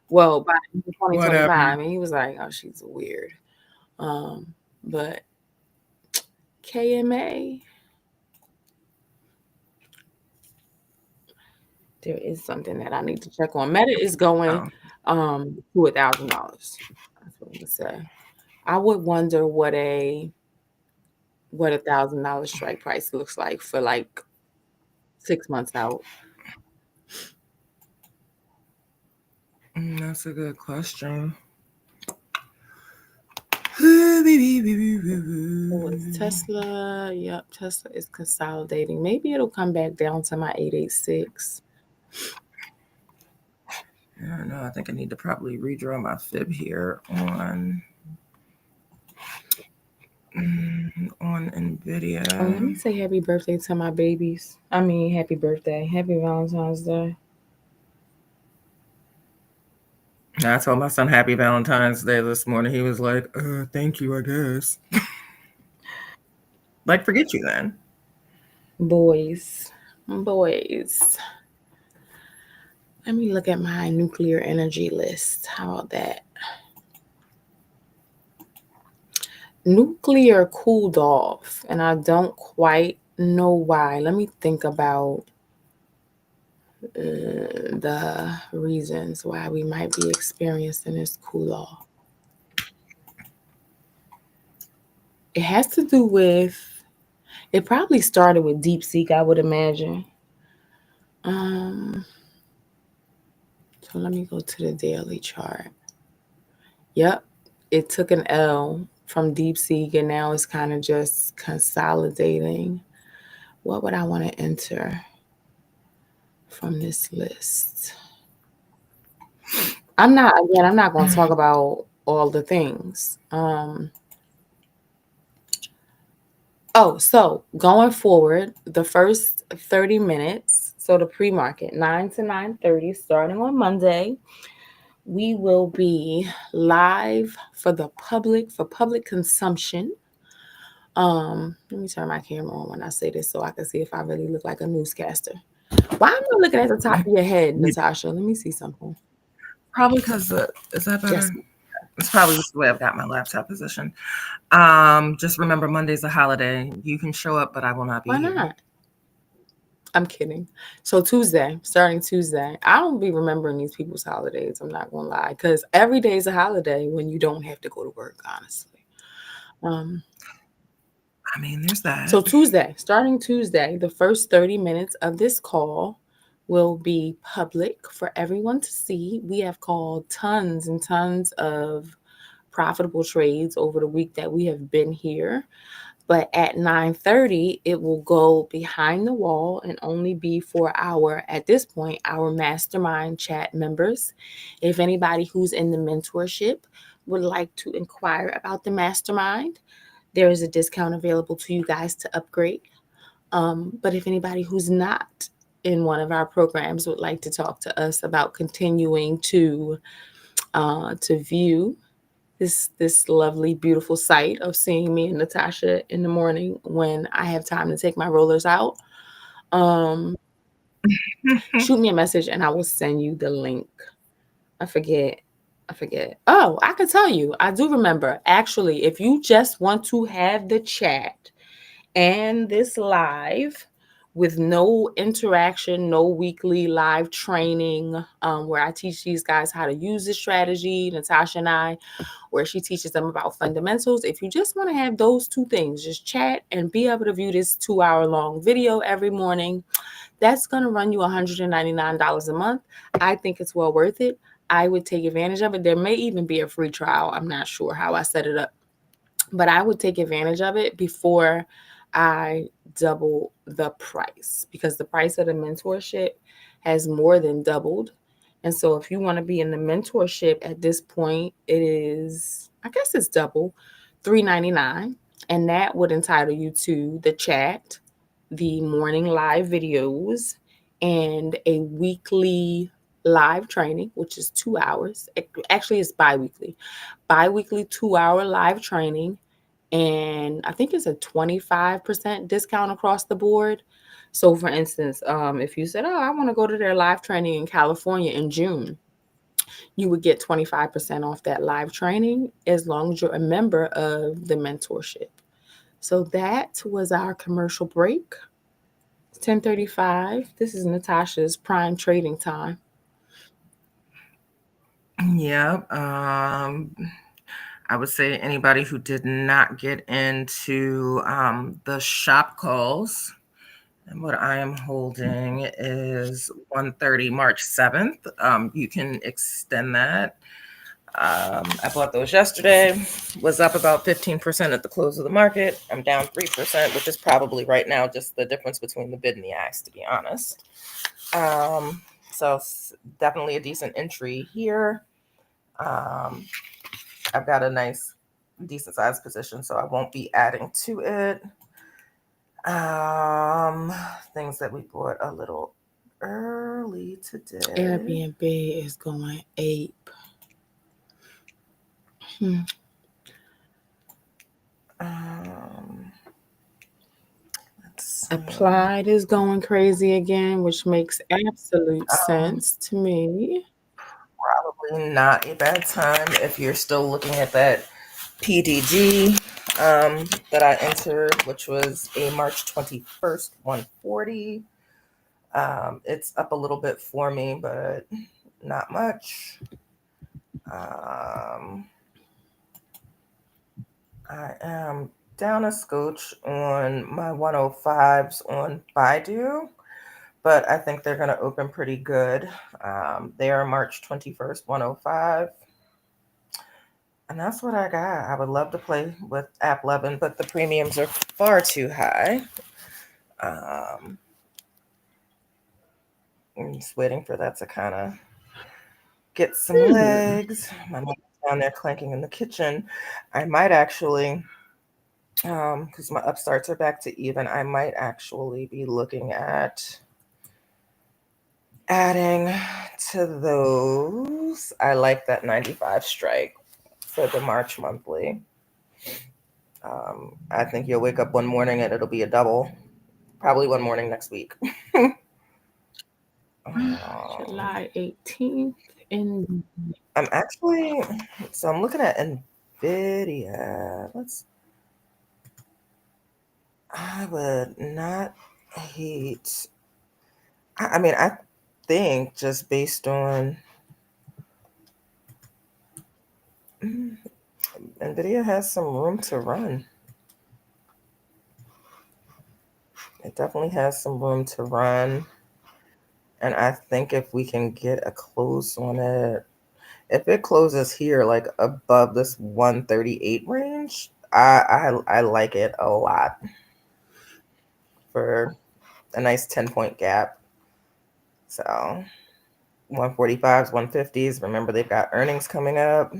Speaker 2: Well, by 2025,
Speaker 1: Whatever.
Speaker 2: and he was like, "Oh, she's weird." Um, but KMA, there is something that I need to check on. Meta is going
Speaker 1: Oh,
Speaker 2: to $1,000. That's what I'm gonna say. I would wonder what $1,000 strike price looks like for like 6 months out.
Speaker 1: that's a good question.
Speaker 2: Oh, it's Tesla. Yep, Tesla is consolidating. Maybe it'll come back down to my 886.
Speaker 1: Yeah, no, I think I need to probably redraw my fib here on
Speaker 2: Oh, let
Speaker 1: Nvidia.
Speaker 2: me say happy birthday to my babies. I mean, happy birthday. Happy Valentine's Day.
Speaker 1: I told my son Happy Valentine's Day this morning. He was like, thank you, I guess. Like, forget you then.
Speaker 2: Boys. Boys. Let me look at my nuclear energy list. How about that? Nuclear cooled off, and I don't quite know why. Let me think about the reasons why we might be experiencing this cool off. It has to do with, it probably started with DeepSeek, I would imagine. Um, so let me go to the daily chart. Yep, it took an L from DeepSeek and now it's kind of just consolidating. What would I want to enter from this list? I'm not going to talk about all the things. So going forward, the first 30 minutes, so the pre-market, 9 to 9:30, starting on Monday, we will be live for public consumption. Let me turn my camera on when I say this so I can see if I really look like a newscaster. Why am I looking at the top of your head,
Speaker 1: You,
Speaker 2: Natasha? Let me see something.
Speaker 1: probably because is that
Speaker 2: Yes.
Speaker 1: better? It's probably just the way I've got my laptop position. Just remember Monday's a holiday. You can show up, but I will not be
Speaker 2: Why
Speaker 1: here.
Speaker 2: not? I'm kidding. So Tuesday, starting Tuesday, I don't be remembering these people's holidays. I'm not gonna lie, because every day is a holiday when you don't have to go to work. Honestly. Um,
Speaker 1: I mean, there's that.
Speaker 2: so Tuesday, starting Tuesday, the first 30 minutes of this call will be public for everyone to see. We have called tons and tons of profitable trades over the week that we have been here. But at 9:30 it will go behind the wall and only be for our, at this point, our mastermind chat members. If anybody who's in the mentorship would like to inquire about the mastermind, there is a discount available to you guys to upgrade. But if anybody who's not in one of our programs would like to talk to us about continuing to view this lovely, beautiful sight of seeing me and Natasha in the morning when I have time to take my rollers out, um, shoot me a message and I will send you the link. I forget. I forget. Oh, I can tell you. I do remember. Actually, if you just want to have the chat and this live with no interaction, no weekly live training, where I teach these guys how to use this strategy, Natasha and I, where she teaches them about fundamentals. If you just want to have those two things, just chat and be able to view this 2 hour long video every morning, that's going to run you $199 a month. I think it's well worth it. I would take advantage of it. There may even be a free trial. I'm not sure how I set it up, but I would take advantage of it before I double the price, because the price of the mentorship has more than doubled. And so if you want to be in the mentorship at this point, it is, I guess it's double, $399, and that would entitle you to the chat, the morning live videos, and a weekly live training, which is 2 hours. Actually, it's bi-weekly 2 hour live training, and I think it's a 25% discount across the board. So for instance, if you said, oh, I want to go to their live training in California in June, You would get 25% off that live training as long as you're a member of the mentorship. So that was our commercial break. 10:35. This is Natasha's prime trading time.
Speaker 1: Yeah. I would say anybody who did not get into the shop calls, and what I am holding is 130 March 7th. You can extend that. I bought those yesterday, was up about 15% at the close of the market. I'm down 3%, which is probably right now just the difference between the bid and the ask, to be honest. Um, so definitely a decent entry here. Um, I've got a nice, decent sized position, so I won't be adding to it. Um, Things that we bought a little early today.
Speaker 2: Airbnb is going ape. Hmm.
Speaker 1: Um, let's see.
Speaker 2: Applied is going crazy again, which makes absolute
Speaker 1: Um,
Speaker 2: sense to me.
Speaker 1: Probably not a bad time if you're still looking at that PDG that I entered, which was a March 21st 140. It's up a little bit for me, but not much. Um, I am down a scotch on my 105s on Baidu, but I think they're going to open pretty good. They are March 21st 105. And that's what I got. I would love to play with App 11, but the premiums are far too high. Um, I'm just waiting for that to kind of get some
Speaker 2: Hmm.
Speaker 1: legs. My mom's down there clanking in the kitchen. I might actually, because my upstarts are back to even, I might actually be looking at adding to those. I like that 95 strike for the March monthly. I think you'll wake up one morning and it'll be a double, probably one morning next week. um,
Speaker 2: July 18th in
Speaker 1: I'm actually, so I'm looking at Nvidia. I would not hate, I mean, I think just based on, mm, Nvidia has some room to run. It definitely has some room to run. And I think if we can get a close on it, if it closes here, like above this 138 range, I like it a lot for a nice 10-point gap. So 145s, 150s. Remember, they've got earnings coming up.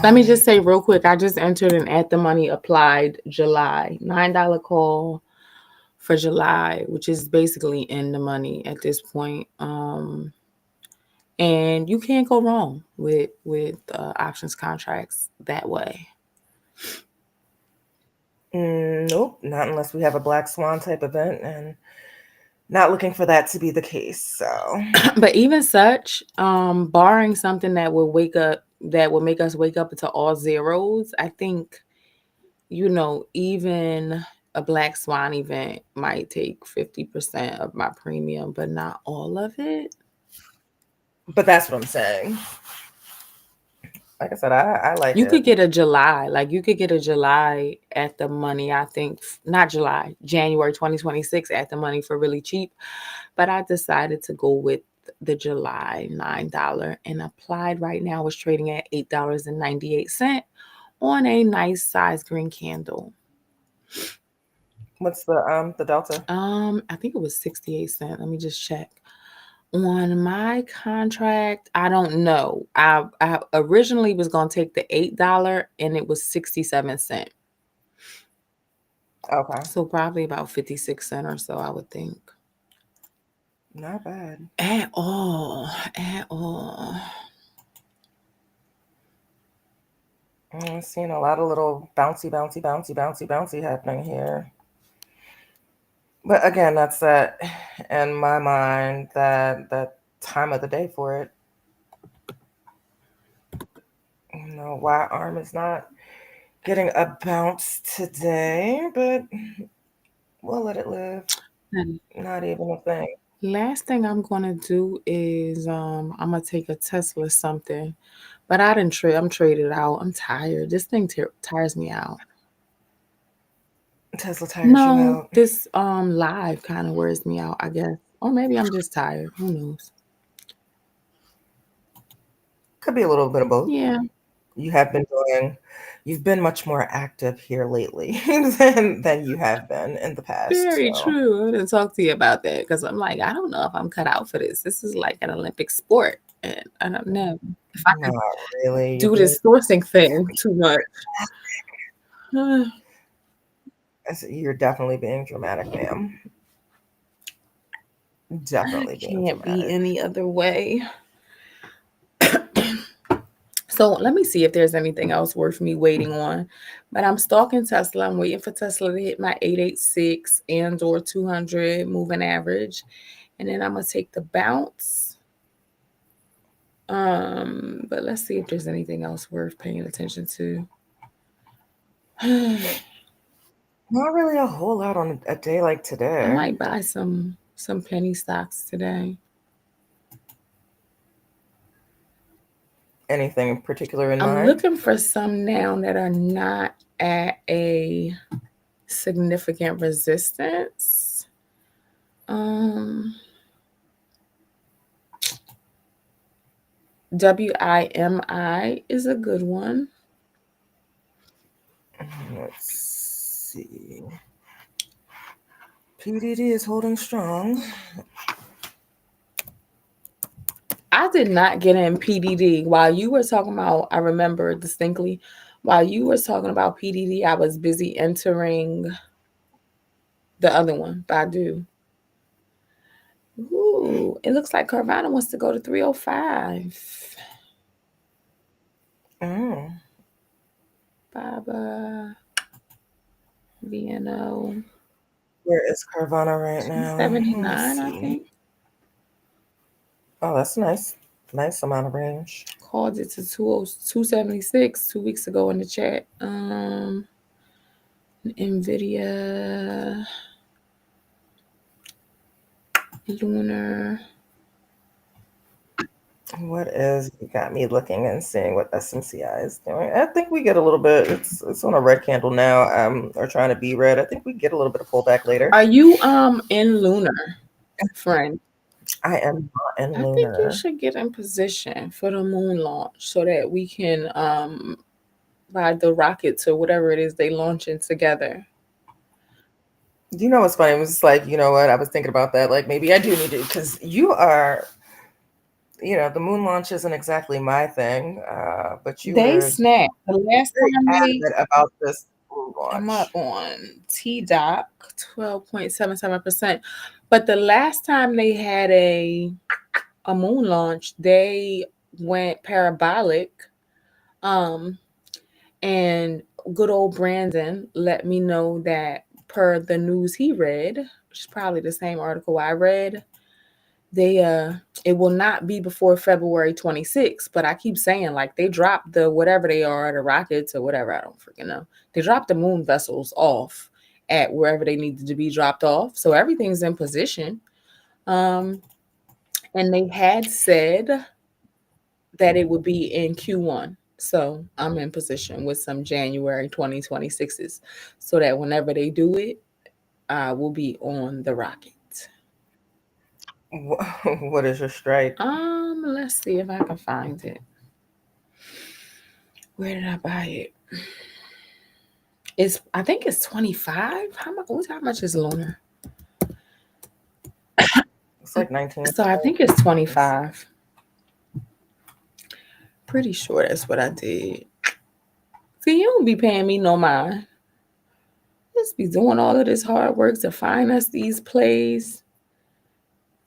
Speaker 2: Let me
Speaker 1: Um,
Speaker 2: just say real quick, I just entered an at the money applied July. $9 call for July, which is basically in the money at this point. And you can't go wrong with options contracts that way.
Speaker 1: nope, not unless we have a black swan type event, and not looking for that to be the case. So,
Speaker 2: But even such, barring something that would make us wake up into all zeros, I think, even a black swan event might take 50% of my premium, but not all of it.
Speaker 1: but that's what I'm saying. Like I said, I like
Speaker 2: You
Speaker 1: it.
Speaker 2: could get a July, like you could get a July at the money, I think, not July, January 2026 at the money for really cheap. But I decided to go with the July $9 and applied right now is trading at $8.98 on a nice size green candle.
Speaker 1: What's the delta?
Speaker 2: I think it was 68 cents. Let me just check. On my contract, I don't know. I originally was gonna take the $8 and it was 67 cents.
Speaker 1: Okay,
Speaker 2: So probably about 56 cents or so, I would think.
Speaker 1: not bad.
Speaker 2: At all. At all.
Speaker 1: Seeing a lot of little bouncy, bouncy, bouncy, bouncy, bouncy happening here. But again, that's that in my mind that time of the day for it. Why arm is not getting a bounce today, but we'll let it live.
Speaker 2: And
Speaker 1: Not even a thing.
Speaker 2: last thing I'm gonna do is I'm gonna take a Tesla something, but I didn't trade. I'm traded out. I'm tired. This thing tires me out.
Speaker 1: Tesla tires you
Speaker 2: No,
Speaker 1: out.
Speaker 2: this live kind of wears me out, I guess. Or maybe I'm just tired. Who knows?
Speaker 1: Could be a little bit of both.
Speaker 2: Yeah,
Speaker 1: You have been doing, you've been much more active here lately than you have been in the past.
Speaker 2: very
Speaker 1: So
Speaker 2: true. I didn't talk to you about that because I'm like, I don't know if I'm cut out for this. This is like an Olympic sport, and I don't know if I
Speaker 1: not
Speaker 2: could
Speaker 1: really. You're
Speaker 2: do
Speaker 1: being,
Speaker 2: this sourcing thing too much.
Speaker 1: you're definitely being dramatic, ma'am.
Speaker 2: I
Speaker 1: Definitely being
Speaker 2: can't be
Speaker 1: dramatic.
Speaker 2: any other way. So let me see if there's anything else worth me waiting on. But I'm stalking Tesla. I'm waiting for Tesla to hit my 886 and or 200 moving average. And then I'm gonna take the bounce. But let's see if there's anything else worth paying attention to. I
Speaker 1: Not really a whole lot on a day like today.
Speaker 2: might buy some penny stocks today.
Speaker 1: Anything in particular in
Speaker 2: I'm
Speaker 1: mind?
Speaker 2: looking for some now that are not at a significant resistance. Um, WIMI is a good one.
Speaker 1: Let's see. PDD is holding strong.
Speaker 2: I did not get in PDD while you were talking about. I remember distinctly while you were talking about PDD, I was busy entering the other one, Badu. Ooh, it looks like Carvana wants to go to 305.
Speaker 1: Mm.
Speaker 2: Baba VNO
Speaker 1: Where is Carvana right now? Let me
Speaker 2: 279, I
Speaker 1: see.
Speaker 2: think.
Speaker 1: Oh, that's nice. Nice amount of range.
Speaker 2: Called it to 276 2 weeks ago in the chat. Nvidia Lunar.
Speaker 1: What is you got me looking and seeing what SMCI is doing? I think we get a little bit. It's on a red candle now. Or trying to be red. I think we get a little bit of pullback later.
Speaker 2: Are you in Lunar, friend?
Speaker 1: I am not in
Speaker 2: I think you
Speaker 1: lunar.
Speaker 2: should get in position for the moon launch so that we can ride the rocket to whatever it is they launching together.
Speaker 1: You know what's funny? It was just like, you know what? I was thinking about that. Like maybe I do need to because you are, the moon launch isn't exactly my thing. But you
Speaker 2: They
Speaker 1: were
Speaker 2: snapped the last
Speaker 1: very
Speaker 2: time they.
Speaker 1: adamant about this moon
Speaker 2: I'm up
Speaker 1: launch.
Speaker 2: on TDOC 12.77%, but the last time they had a moon launch, they went parabolic. Um, and good old Brandon let me know that per the news he read, which is probably the same article I read, they it will not be before February 26th. But I keep saying like they dropped the whatever they are, the rockets or whatever, I don't freaking know. They dropped the moon vessels off at wherever they needed to be dropped off. So everything's in position. Um, and they had said that it would be in Q1. So I'm in position with some January 2026s so that whenever they do it, I will be on the rocket.
Speaker 1: What is your strike?
Speaker 2: Let's see if I can find it. Where did I buy it? I think it's 25. How much is Lunar?
Speaker 1: It's like 19.
Speaker 2: So I think it's 25. Pretty sure that's what I did. See, you don't be paying me no mind. Just be doing all of this hard work to find us these plays.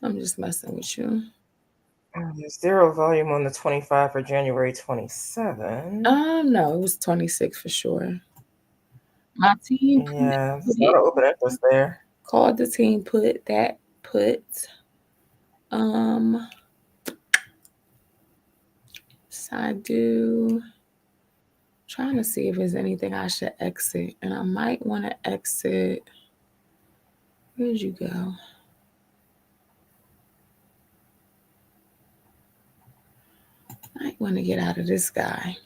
Speaker 2: I'm just messing with you.
Speaker 1: There's zero volume on the 25 for January 27.
Speaker 2: No, it was 26 for sure. My team
Speaker 1: Yeah,
Speaker 2: put
Speaker 1: there's a
Speaker 2: it,
Speaker 1: lot of open interest there.
Speaker 2: called the team, put that, put, um, I do. Trying to see if there's anything I should exit, and I might want to exit. Where'd you go? Might want to get out of this guy.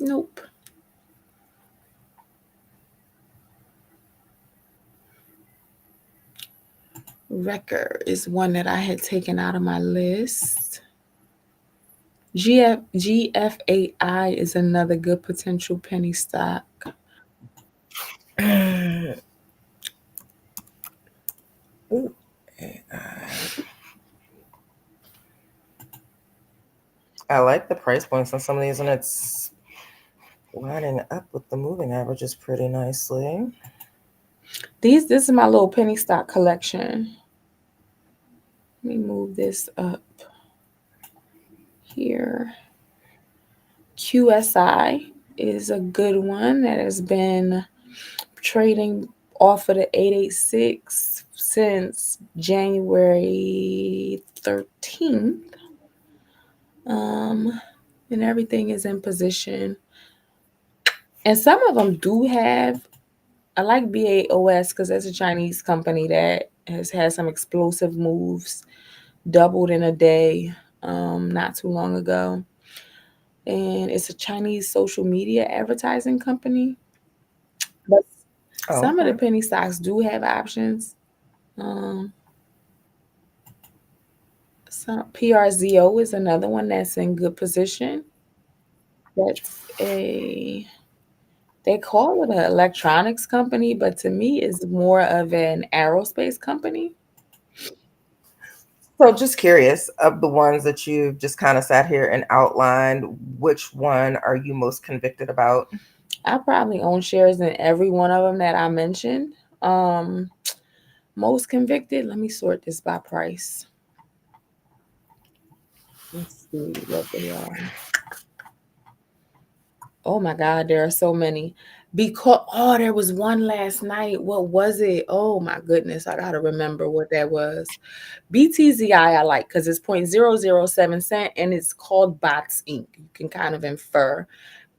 Speaker 2: Nope. Wrecker is one that I had taken out of my list. GF8I is another good potential penny stock.
Speaker 1: Ooh, I like the price points on some of these, and it's lining up with the moving averages pretty nicely.
Speaker 2: This is my little penny stock collection. Let me move this up here. QSI is a good one that has been trading off of the 886 since January 13th. And everything is in position. And some of them do have, I like BAOS because that's a Chinese company that has had some explosive moves, doubled in a day not too long ago. And it's a Chinese social media advertising company. But
Speaker 1: Oh,
Speaker 2: some of the
Speaker 1: okay.
Speaker 2: penny stocks do have options. Um, some PRZO is another one that's in good position. That's a they call it an electronics company, but to me, it's more of an aerospace company.
Speaker 1: So, just curious, of the ones that you've just kind of sat here and outlined, which one are you most convicted about?
Speaker 2: I probably own shares in every one of them that I mentioned. Um, Most convicted. Let me sort this by price. Let's see what they are. Oh my God, there are so many. Because there was one last night. What was it? Oh my goodness, I gotta remember what that was. BTZI I like because it's 0.007 cent and it's called Bots Inc. You can kind of infer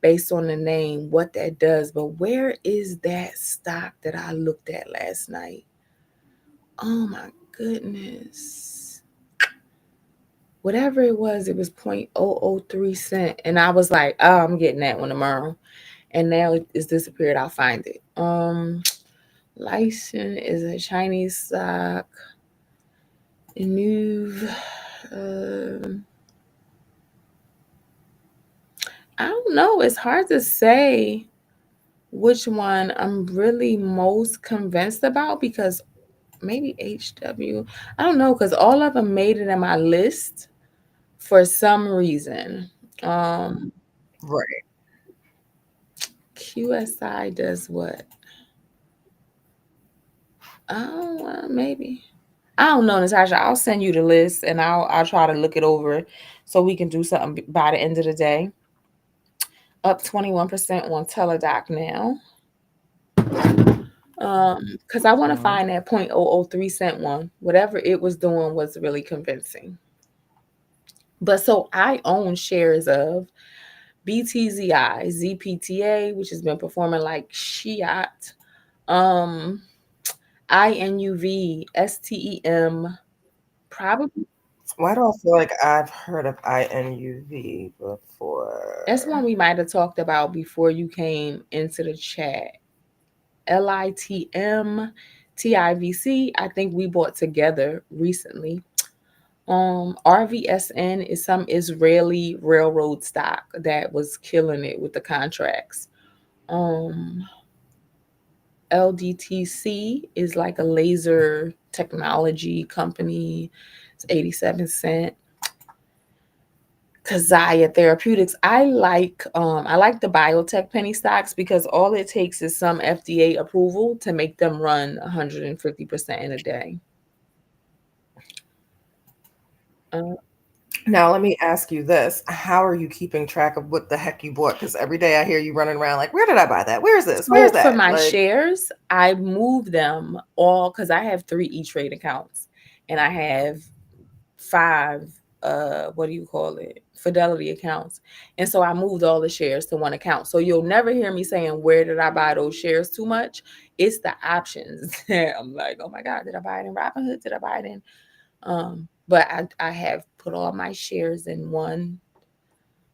Speaker 2: based on the name what that does. But where is that stock that I looked at last night? Oh my goodness. Whatever it was 0.003 cent. And I was like, oh, I'm getting that one tomorrow. And now it's disappeared. I'll find it. License is a Chinese stock. New. Um, I don't know. It's hard to say which one I'm really most convinced about because maybe HW. I don't know because all of them made it in my list for some reason. Um,
Speaker 1: Right.
Speaker 2: QSI does what? Oh, maybe. I don't know, Natasha. I'll send you the list and I'll try to look it over so we can do something by the end of the day. Up 21% on Teledoc now. Because I want to
Speaker 1: Okay.
Speaker 2: find that 0.003 cent one. Whatever it was doing was really convincing. But so I own shares of BTZI, ZPTA, which has been performing like Shiat, um, INUV, STEM, probably.
Speaker 1: Why do I feel like I've heard of INUV
Speaker 2: That's one
Speaker 1: before?
Speaker 2: we might have talked about before you came into the chat. LITM, TIVC, I think we bought together recently. RVSN is some Israeli railroad stock that was killing it with the contracts. Um, LDTC is like a laser technology company. It's 87 cent. Kazaya Therapeutics. I like the biotech penny stocks because all it takes is some FDA approval to make them run 150% in a day. Uh,
Speaker 1: Now, let me ask you this. How are you keeping track of what the heck you bought? Because every day I hear you running around like, where did I buy that? Where's this? Where's
Speaker 2: so for
Speaker 1: that?
Speaker 2: my
Speaker 1: Like,
Speaker 2: shares, I move them all because I have 3 E-Trade accounts and I have 5 what do you call it, Fidelity accounts. And so I moved all the shares to one account. So you'll never hear me saying, where did I buy those shares too much? It's the options. I'm like, oh my God, did I buy it in Robinhood? Did I buy it in but I have put all my shares in one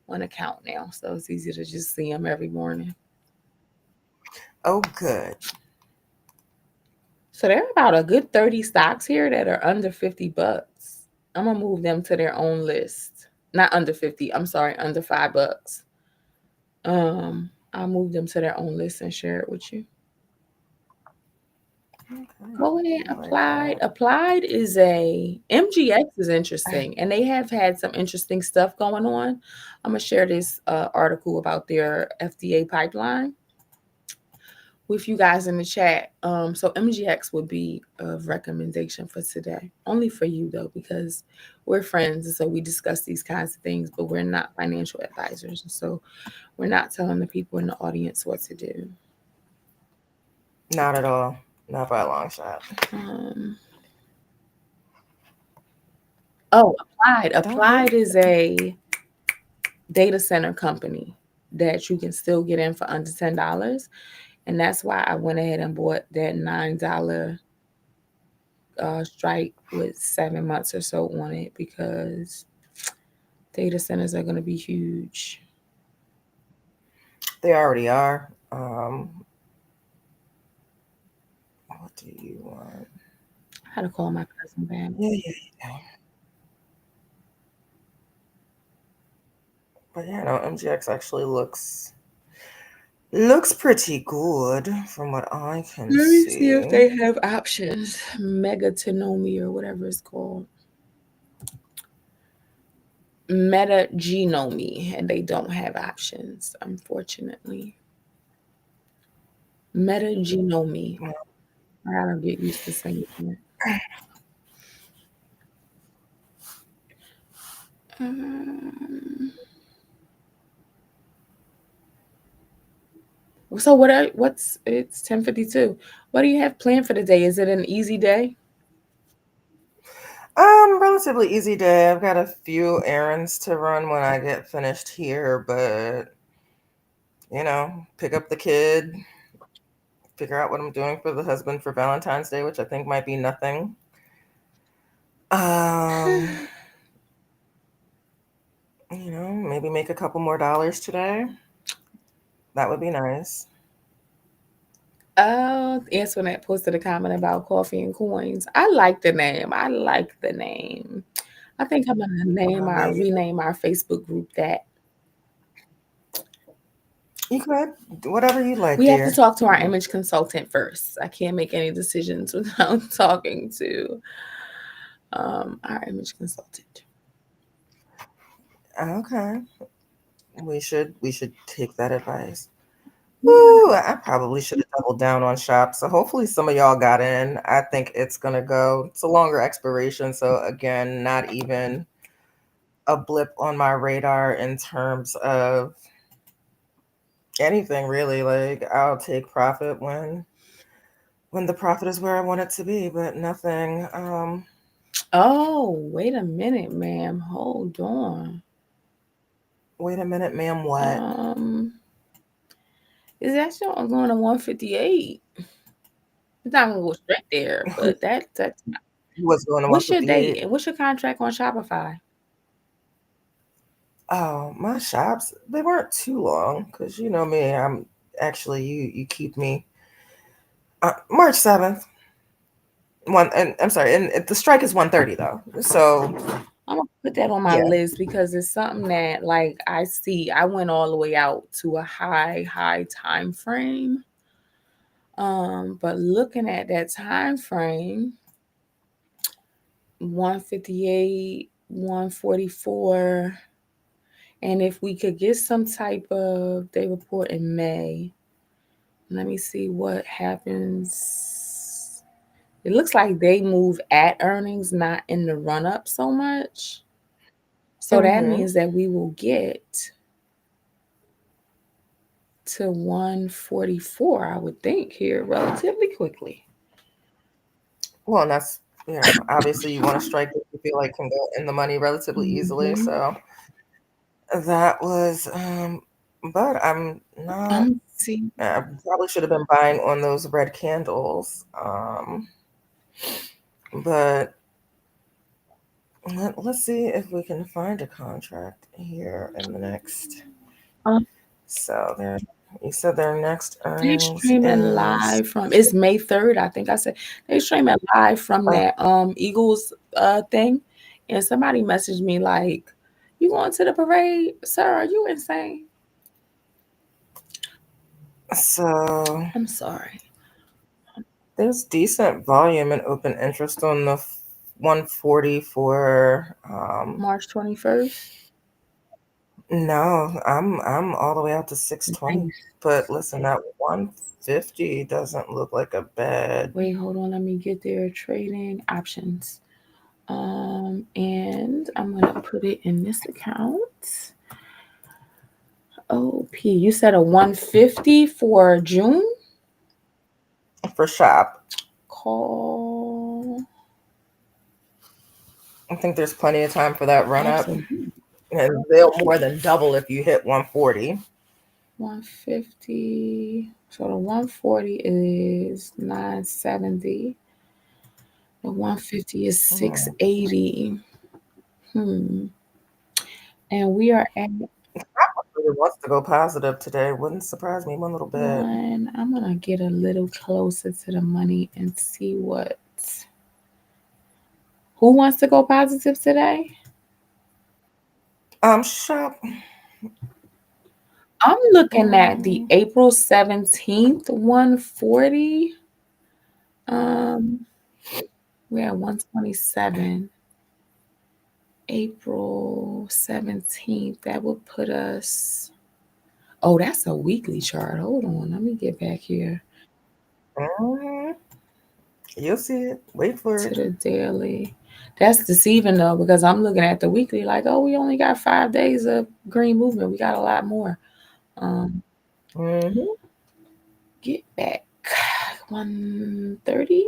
Speaker 2: account now. So it's easy to just see them every morning.
Speaker 1: Oh, good.
Speaker 2: So there are about a good 30 stocks here that are under $50. I'm gonna move them to their own list. Not under 50, I'm sorry, under $5. I'll move them to their own list and share it with you.
Speaker 1: Okay.
Speaker 2: What was it?
Speaker 1: I like
Speaker 2: Applied.
Speaker 1: that.
Speaker 2: Applied is a MGX is interesting, and they have had some interesting stuff going on. I'm gonna share this article about their FDA pipeline with you guys in the chat. So MGX would be a recommendation for today, only for you though, because we're friends, and so we discuss these kinds of things, but we're not financial advisors, and so we're not telling the people in the audience what to do.
Speaker 1: Not at all. Not by a long shot.
Speaker 2: Um, oh, Applied.
Speaker 1: Don't hate.
Speaker 2: Applied is a data center company that you can still get in for under $10. And that's why I went ahead and bought that $9 strike with 7 months or so on it, because data centers are going to be huge.
Speaker 1: They already are. What do you want?
Speaker 2: I had to call my cousin back.
Speaker 1: Yeah, yeah, yeah. But yeah, no, MGX actually looks pretty good from what I can
Speaker 2: Let me see if
Speaker 1: see.
Speaker 2: they have options. Megatonomy or whatever it's called. Metagenomy, and they don't have options, unfortunately. Metagenomy. I gotta get used to saying it. Um, so what's it's 10:52. What do you have planned for the day? Is it an easy day?
Speaker 1: Relatively easy day. I've got a few errands to run when I get finished here, but pick up the kid, figure out what I'm doing for the husband for Valentine's Day, which I think might be nothing. Um, maybe make a couple more dollars today. That would be nice.
Speaker 2: Oh, Antoinette posted a comment about coffee and coins. I like the name. I like the name. I think I'm gonna
Speaker 1: Maybe
Speaker 2: rename our Facebook group that.
Speaker 1: you could whatever you like,
Speaker 2: We have to
Speaker 1: dear.
Speaker 2: talk to our image consultant first. I can't make any decisions without talking to our image consultant.
Speaker 1: Okay, we should take that advice.
Speaker 2: Yeah.
Speaker 1: Ooh, I probably should have doubled down on shop. So hopefully some of y'all got in. I think it's gonna go. It's a longer expiration, so again, not even a blip on my radar in terms of anything really. Like I'll take profit when the profit is where I want it to be, but nothing.
Speaker 2: Oh, wait a minute, ma'am. Hold on.
Speaker 1: Wait a minute, ma'am. What?
Speaker 2: Um, is actually going to 158. It's not gonna go straight there,
Speaker 1: Who
Speaker 2: but that's not.
Speaker 1: was going to
Speaker 2: What's your date
Speaker 1: 158?
Speaker 2: and what's your contract on Shopify?
Speaker 1: Oh, my shops, they weren't too long because you know me. I'm actually you keep me March 7th. One and I'm sorry, and the strike is 1:30 though. So
Speaker 2: I'm gonna put that on my
Speaker 1: yeah.
Speaker 2: list because it's something that like I see. I went all the way out to a high time frame. But looking at that time frame, 158, 144, and if we could get some type of they report in May. Let me see what happens. It looks like they move at earnings, not in the run up so much. So that
Speaker 1: Hmm.
Speaker 2: means that we will get to 144, I would think, here relatively quickly.
Speaker 1: Well, and that's obviously you want to strike that you feel like can go in the money relatively easily.
Speaker 2: Hmm.
Speaker 1: So that was, but I'm not.
Speaker 2: I'm see.
Speaker 1: I probably should have been buying on those red candles. But let's see if we can find a contract here in the next.
Speaker 2: Um,
Speaker 1: So you said their next
Speaker 2: they
Speaker 1: earnings
Speaker 2: streaming
Speaker 1: is
Speaker 2: live from it's May 3rd, I think I said they streaming live from
Speaker 1: uh,
Speaker 2: that Eagles thing. And somebody messaged me like, "You going to the parade? Sir, are you insane?"
Speaker 1: so
Speaker 2: I'm sorry.
Speaker 1: there's decent volume and open interest on the 140 for
Speaker 2: March 21st.
Speaker 1: no, I'm all the way out to 620.
Speaker 2: Nice.
Speaker 1: But listen, that 150 doesn't look like a bad.
Speaker 2: Wait, hold on. Let me get their trading options. And I'm gonna put it in this account. OP. You said a 150 for June?
Speaker 1: For shop.
Speaker 2: Call.
Speaker 1: I think there's plenty of time for that run up.
Speaker 2: Absolutely.
Speaker 1: And they'll more than double if you hit 140.
Speaker 2: 150. So the 140 is 970. The 150 is
Speaker 1: Hmm.
Speaker 2: 680. Hmm. And we are at
Speaker 1: Really wants to go positive today. Wouldn't surprise me one little bit.
Speaker 2: one. I'm gonna get a little closer to the money and see what. Who wants to go positive today?
Speaker 1: Shop.
Speaker 2: I'm looking at the
Speaker 1: Mm,
Speaker 2: April 17th 140. Um, we're at 127. April 17th. That would put us. Oh, that's a weekly chart. Hold on. Let me get back here
Speaker 1: mhm. You'll see it. Wait for
Speaker 2: to
Speaker 1: it.
Speaker 2: the daily. That's deceiving though, because I'm looking at the weekly like, oh, we only got 5 days of green movement. We got a lot more. Um,
Speaker 1: Hmm.
Speaker 2: get back 130.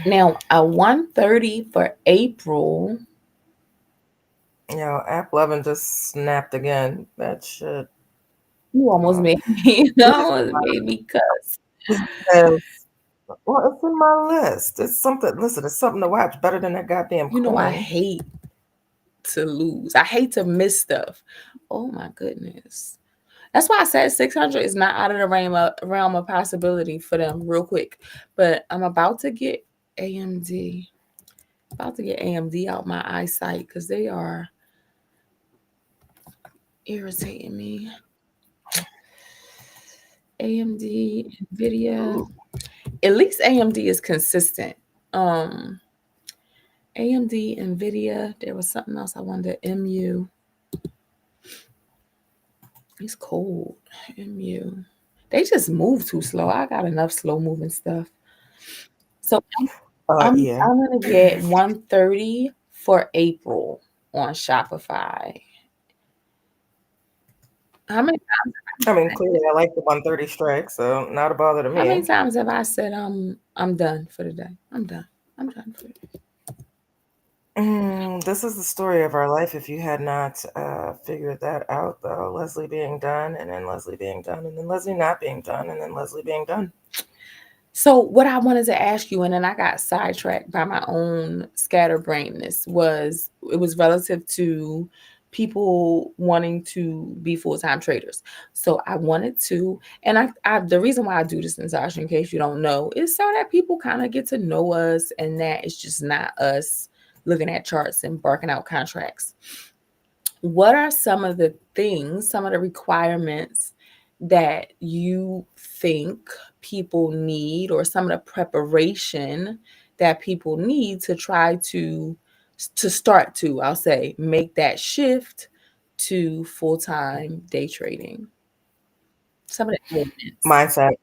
Speaker 2: Now, a 130 for April.
Speaker 1: App 11 just snapped again. That shit.
Speaker 2: You almost
Speaker 1: Uh,
Speaker 2: made me, you almost made me cuss.
Speaker 1: yes. Well, it's in my list. It's something. Listen, it's something to watch. Better than that goddamn
Speaker 2: You know, I
Speaker 1: coin.
Speaker 2: hate to lose. I hate to miss stuff. Oh my goodness. That's why I said 600 is not out of the realm of possibility for them real quick. But I'm about to get AMD. About to get AMD out my eyesight because they are irritating me. AMD, Nvidia.
Speaker 1: Ooh.
Speaker 2: At least AMD is consistent. Um, AMD, Nvidia. There was something else I wanted to MU. It's cold. MU. They just move too slow. I got enough slow moving stuff. So
Speaker 1: Yeah.
Speaker 2: I'm gonna get 130 for April on Shopify. How many
Speaker 1: I mean, clearly I like the 130 strike, so not a bother to
Speaker 2: how many
Speaker 1: me.
Speaker 2: times have I said I'm done for the day? I'm done. I'm done for the day.
Speaker 1: This is the story of our life. If you had not figured that out, though, Leslie being done, and then Leslie being done, and then Leslie not being done, and then Leslie being done.
Speaker 2: So what I wanted to ask you, and then I got sidetracked by my own scatterbrainness, was it was relative to people wanting to be full-time traders. So I wanted to, and I the reason why I do this, Natasha, in case you don't know, is so that people kind of get to know us and that it's just not us looking at charts and barking out contracts. What are some of the things, some of the requirements that you think people need, or some of the preparation that people need to try to start to, I'll say, make that shift to full-time day trading? Some of the elements.
Speaker 1: Mindset.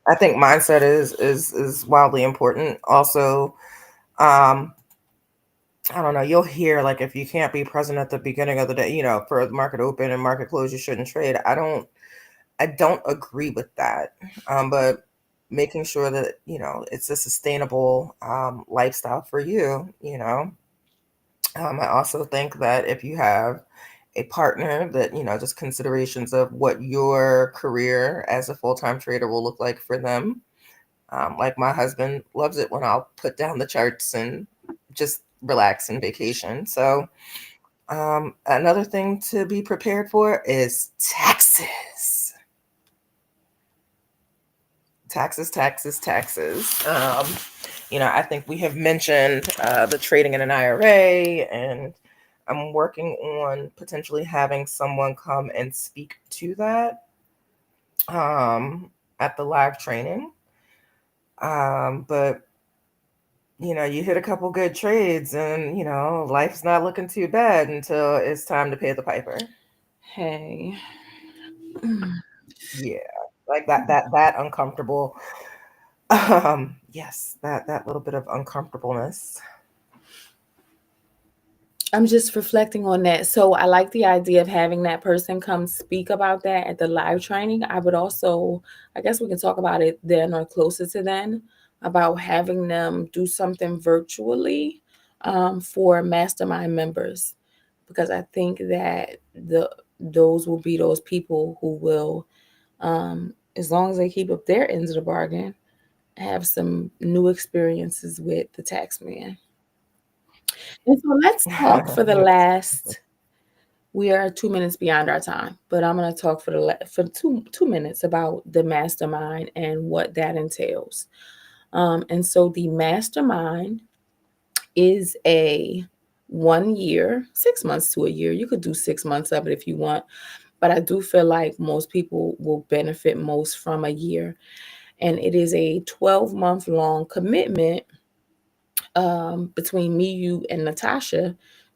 Speaker 1: I think mindset is wildly important. Also, um, I don't know. You'll hear like if you can't be present at the beginning of the day, for the market open and market close, you shouldn't trade. I don't agree with that. But making sure that, it's a sustainable lifestyle for you, I also think that if you have a partner that, just considerations of what your career as a full-time trader will look like for them. Like my husband loves it when I'll put down the charts and just relax and vacation. So another thing to be prepared for is taxes. Taxes, taxes, taxes. I think we have mentioned the trading in an IRA, and I'm working on potentially having someone come and speak to that at the live training. But you hit a couple good trades, and life's not looking too bad until it's time to pay the piper.
Speaker 2: Hey.
Speaker 1: Yeah, like that uncomfortable. Yes, that little bit of uncomfortableness.
Speaker 2: I'm just reflecting on that. So I like the idea of having that person come speak about that at the live training. I would also, I guess we can talk about it then or closer to then, about having them do something virtually for mastermind members, because I think that those will be those people who will, as long as they keep up their ends of the bargain, have some new experiences with the tax man. And so let's talk for the
Speaker 1: Yes.
Speaker 2: last. We are 2 minutes beyond our time, but I'm going to talk for for two minutes about the mastermind and what that entails. And so the mastermind is a 1 year, 6 months to a year. You could do 6 months of it if you want, but I do feel like most people will benefit most from a year. And it is a 12-month long commitment between me, you, and Natasha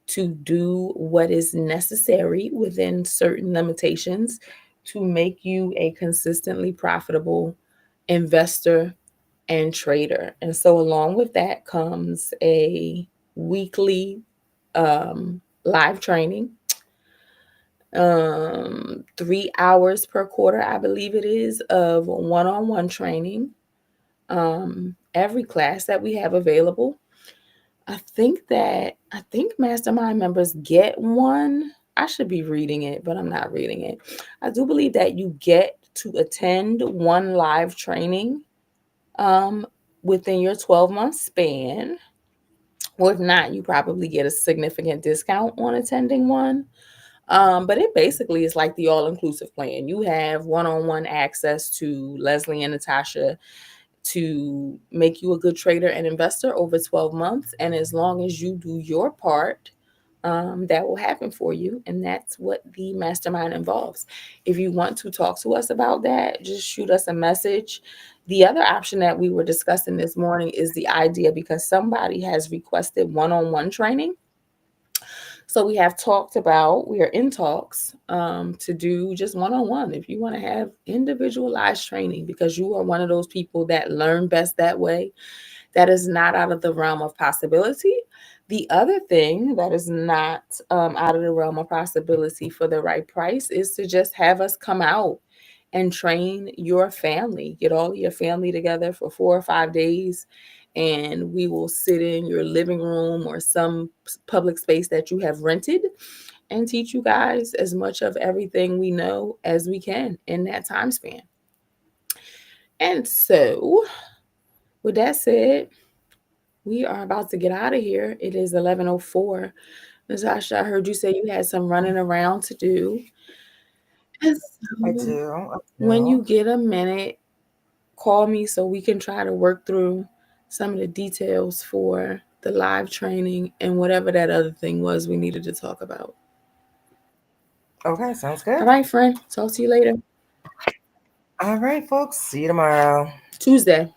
Speaker 2: to do what is necessary within certain limitations to make you a consistently profitable investor and trader. And so, along with that comes a weekly live training, 3 hours per quarter, I believe it is, of one on one training, every class that we have available. I think mastermind members get one. I should be reading it, but I'm not reading it. I do believe that you get to attend one live training um, within your 12-month span. Or if not, you probably get a significant discount on attending one. But it basically is like the all inclusive plan. You have one on one access to Leslie and Natasha to make you a good trader and investor over 12 months. And as long as you do your part, that will happen for you. And that's what the mastermind involves. If you want to talk to us about that, just shoot us a message. The other option that we were discussing this morning is the idea, because somebody has requested one on one training. So we are in talks to do just one on one. If you want to have individualized training, because you are one of those people that learn best that way, that is not out of the realm of possibility. The other thing that is not out of the realm of possibility for the right price is to just have us come out and train your family. Get all of your family together for 4 or 5 days, and we will sit in your living room or some public space that you have rented and teach you guys as much of everything we know as we can in that time span. And so, with that said, we are about to get out of here. It is 11:04. Natasha, I heard you say you had some running around to do. And
Speaker 1: I
Speaker 2: so,
Speaker 1: do. I
Speaker 2: when
Speaker 1: do.
Speaker 2: you get a minute, call me so we can try to work through some of the details for the live training and whatever that other thing was we needed to talk about.
Speaker 1: Okay, sounds
Speaker 2: All
Speaker 1: good.
Speaker 2: right, friend. Talk to you later.
Speaker 1: All right, folks. See you tomorrow.
Speaker 2: Tuesday.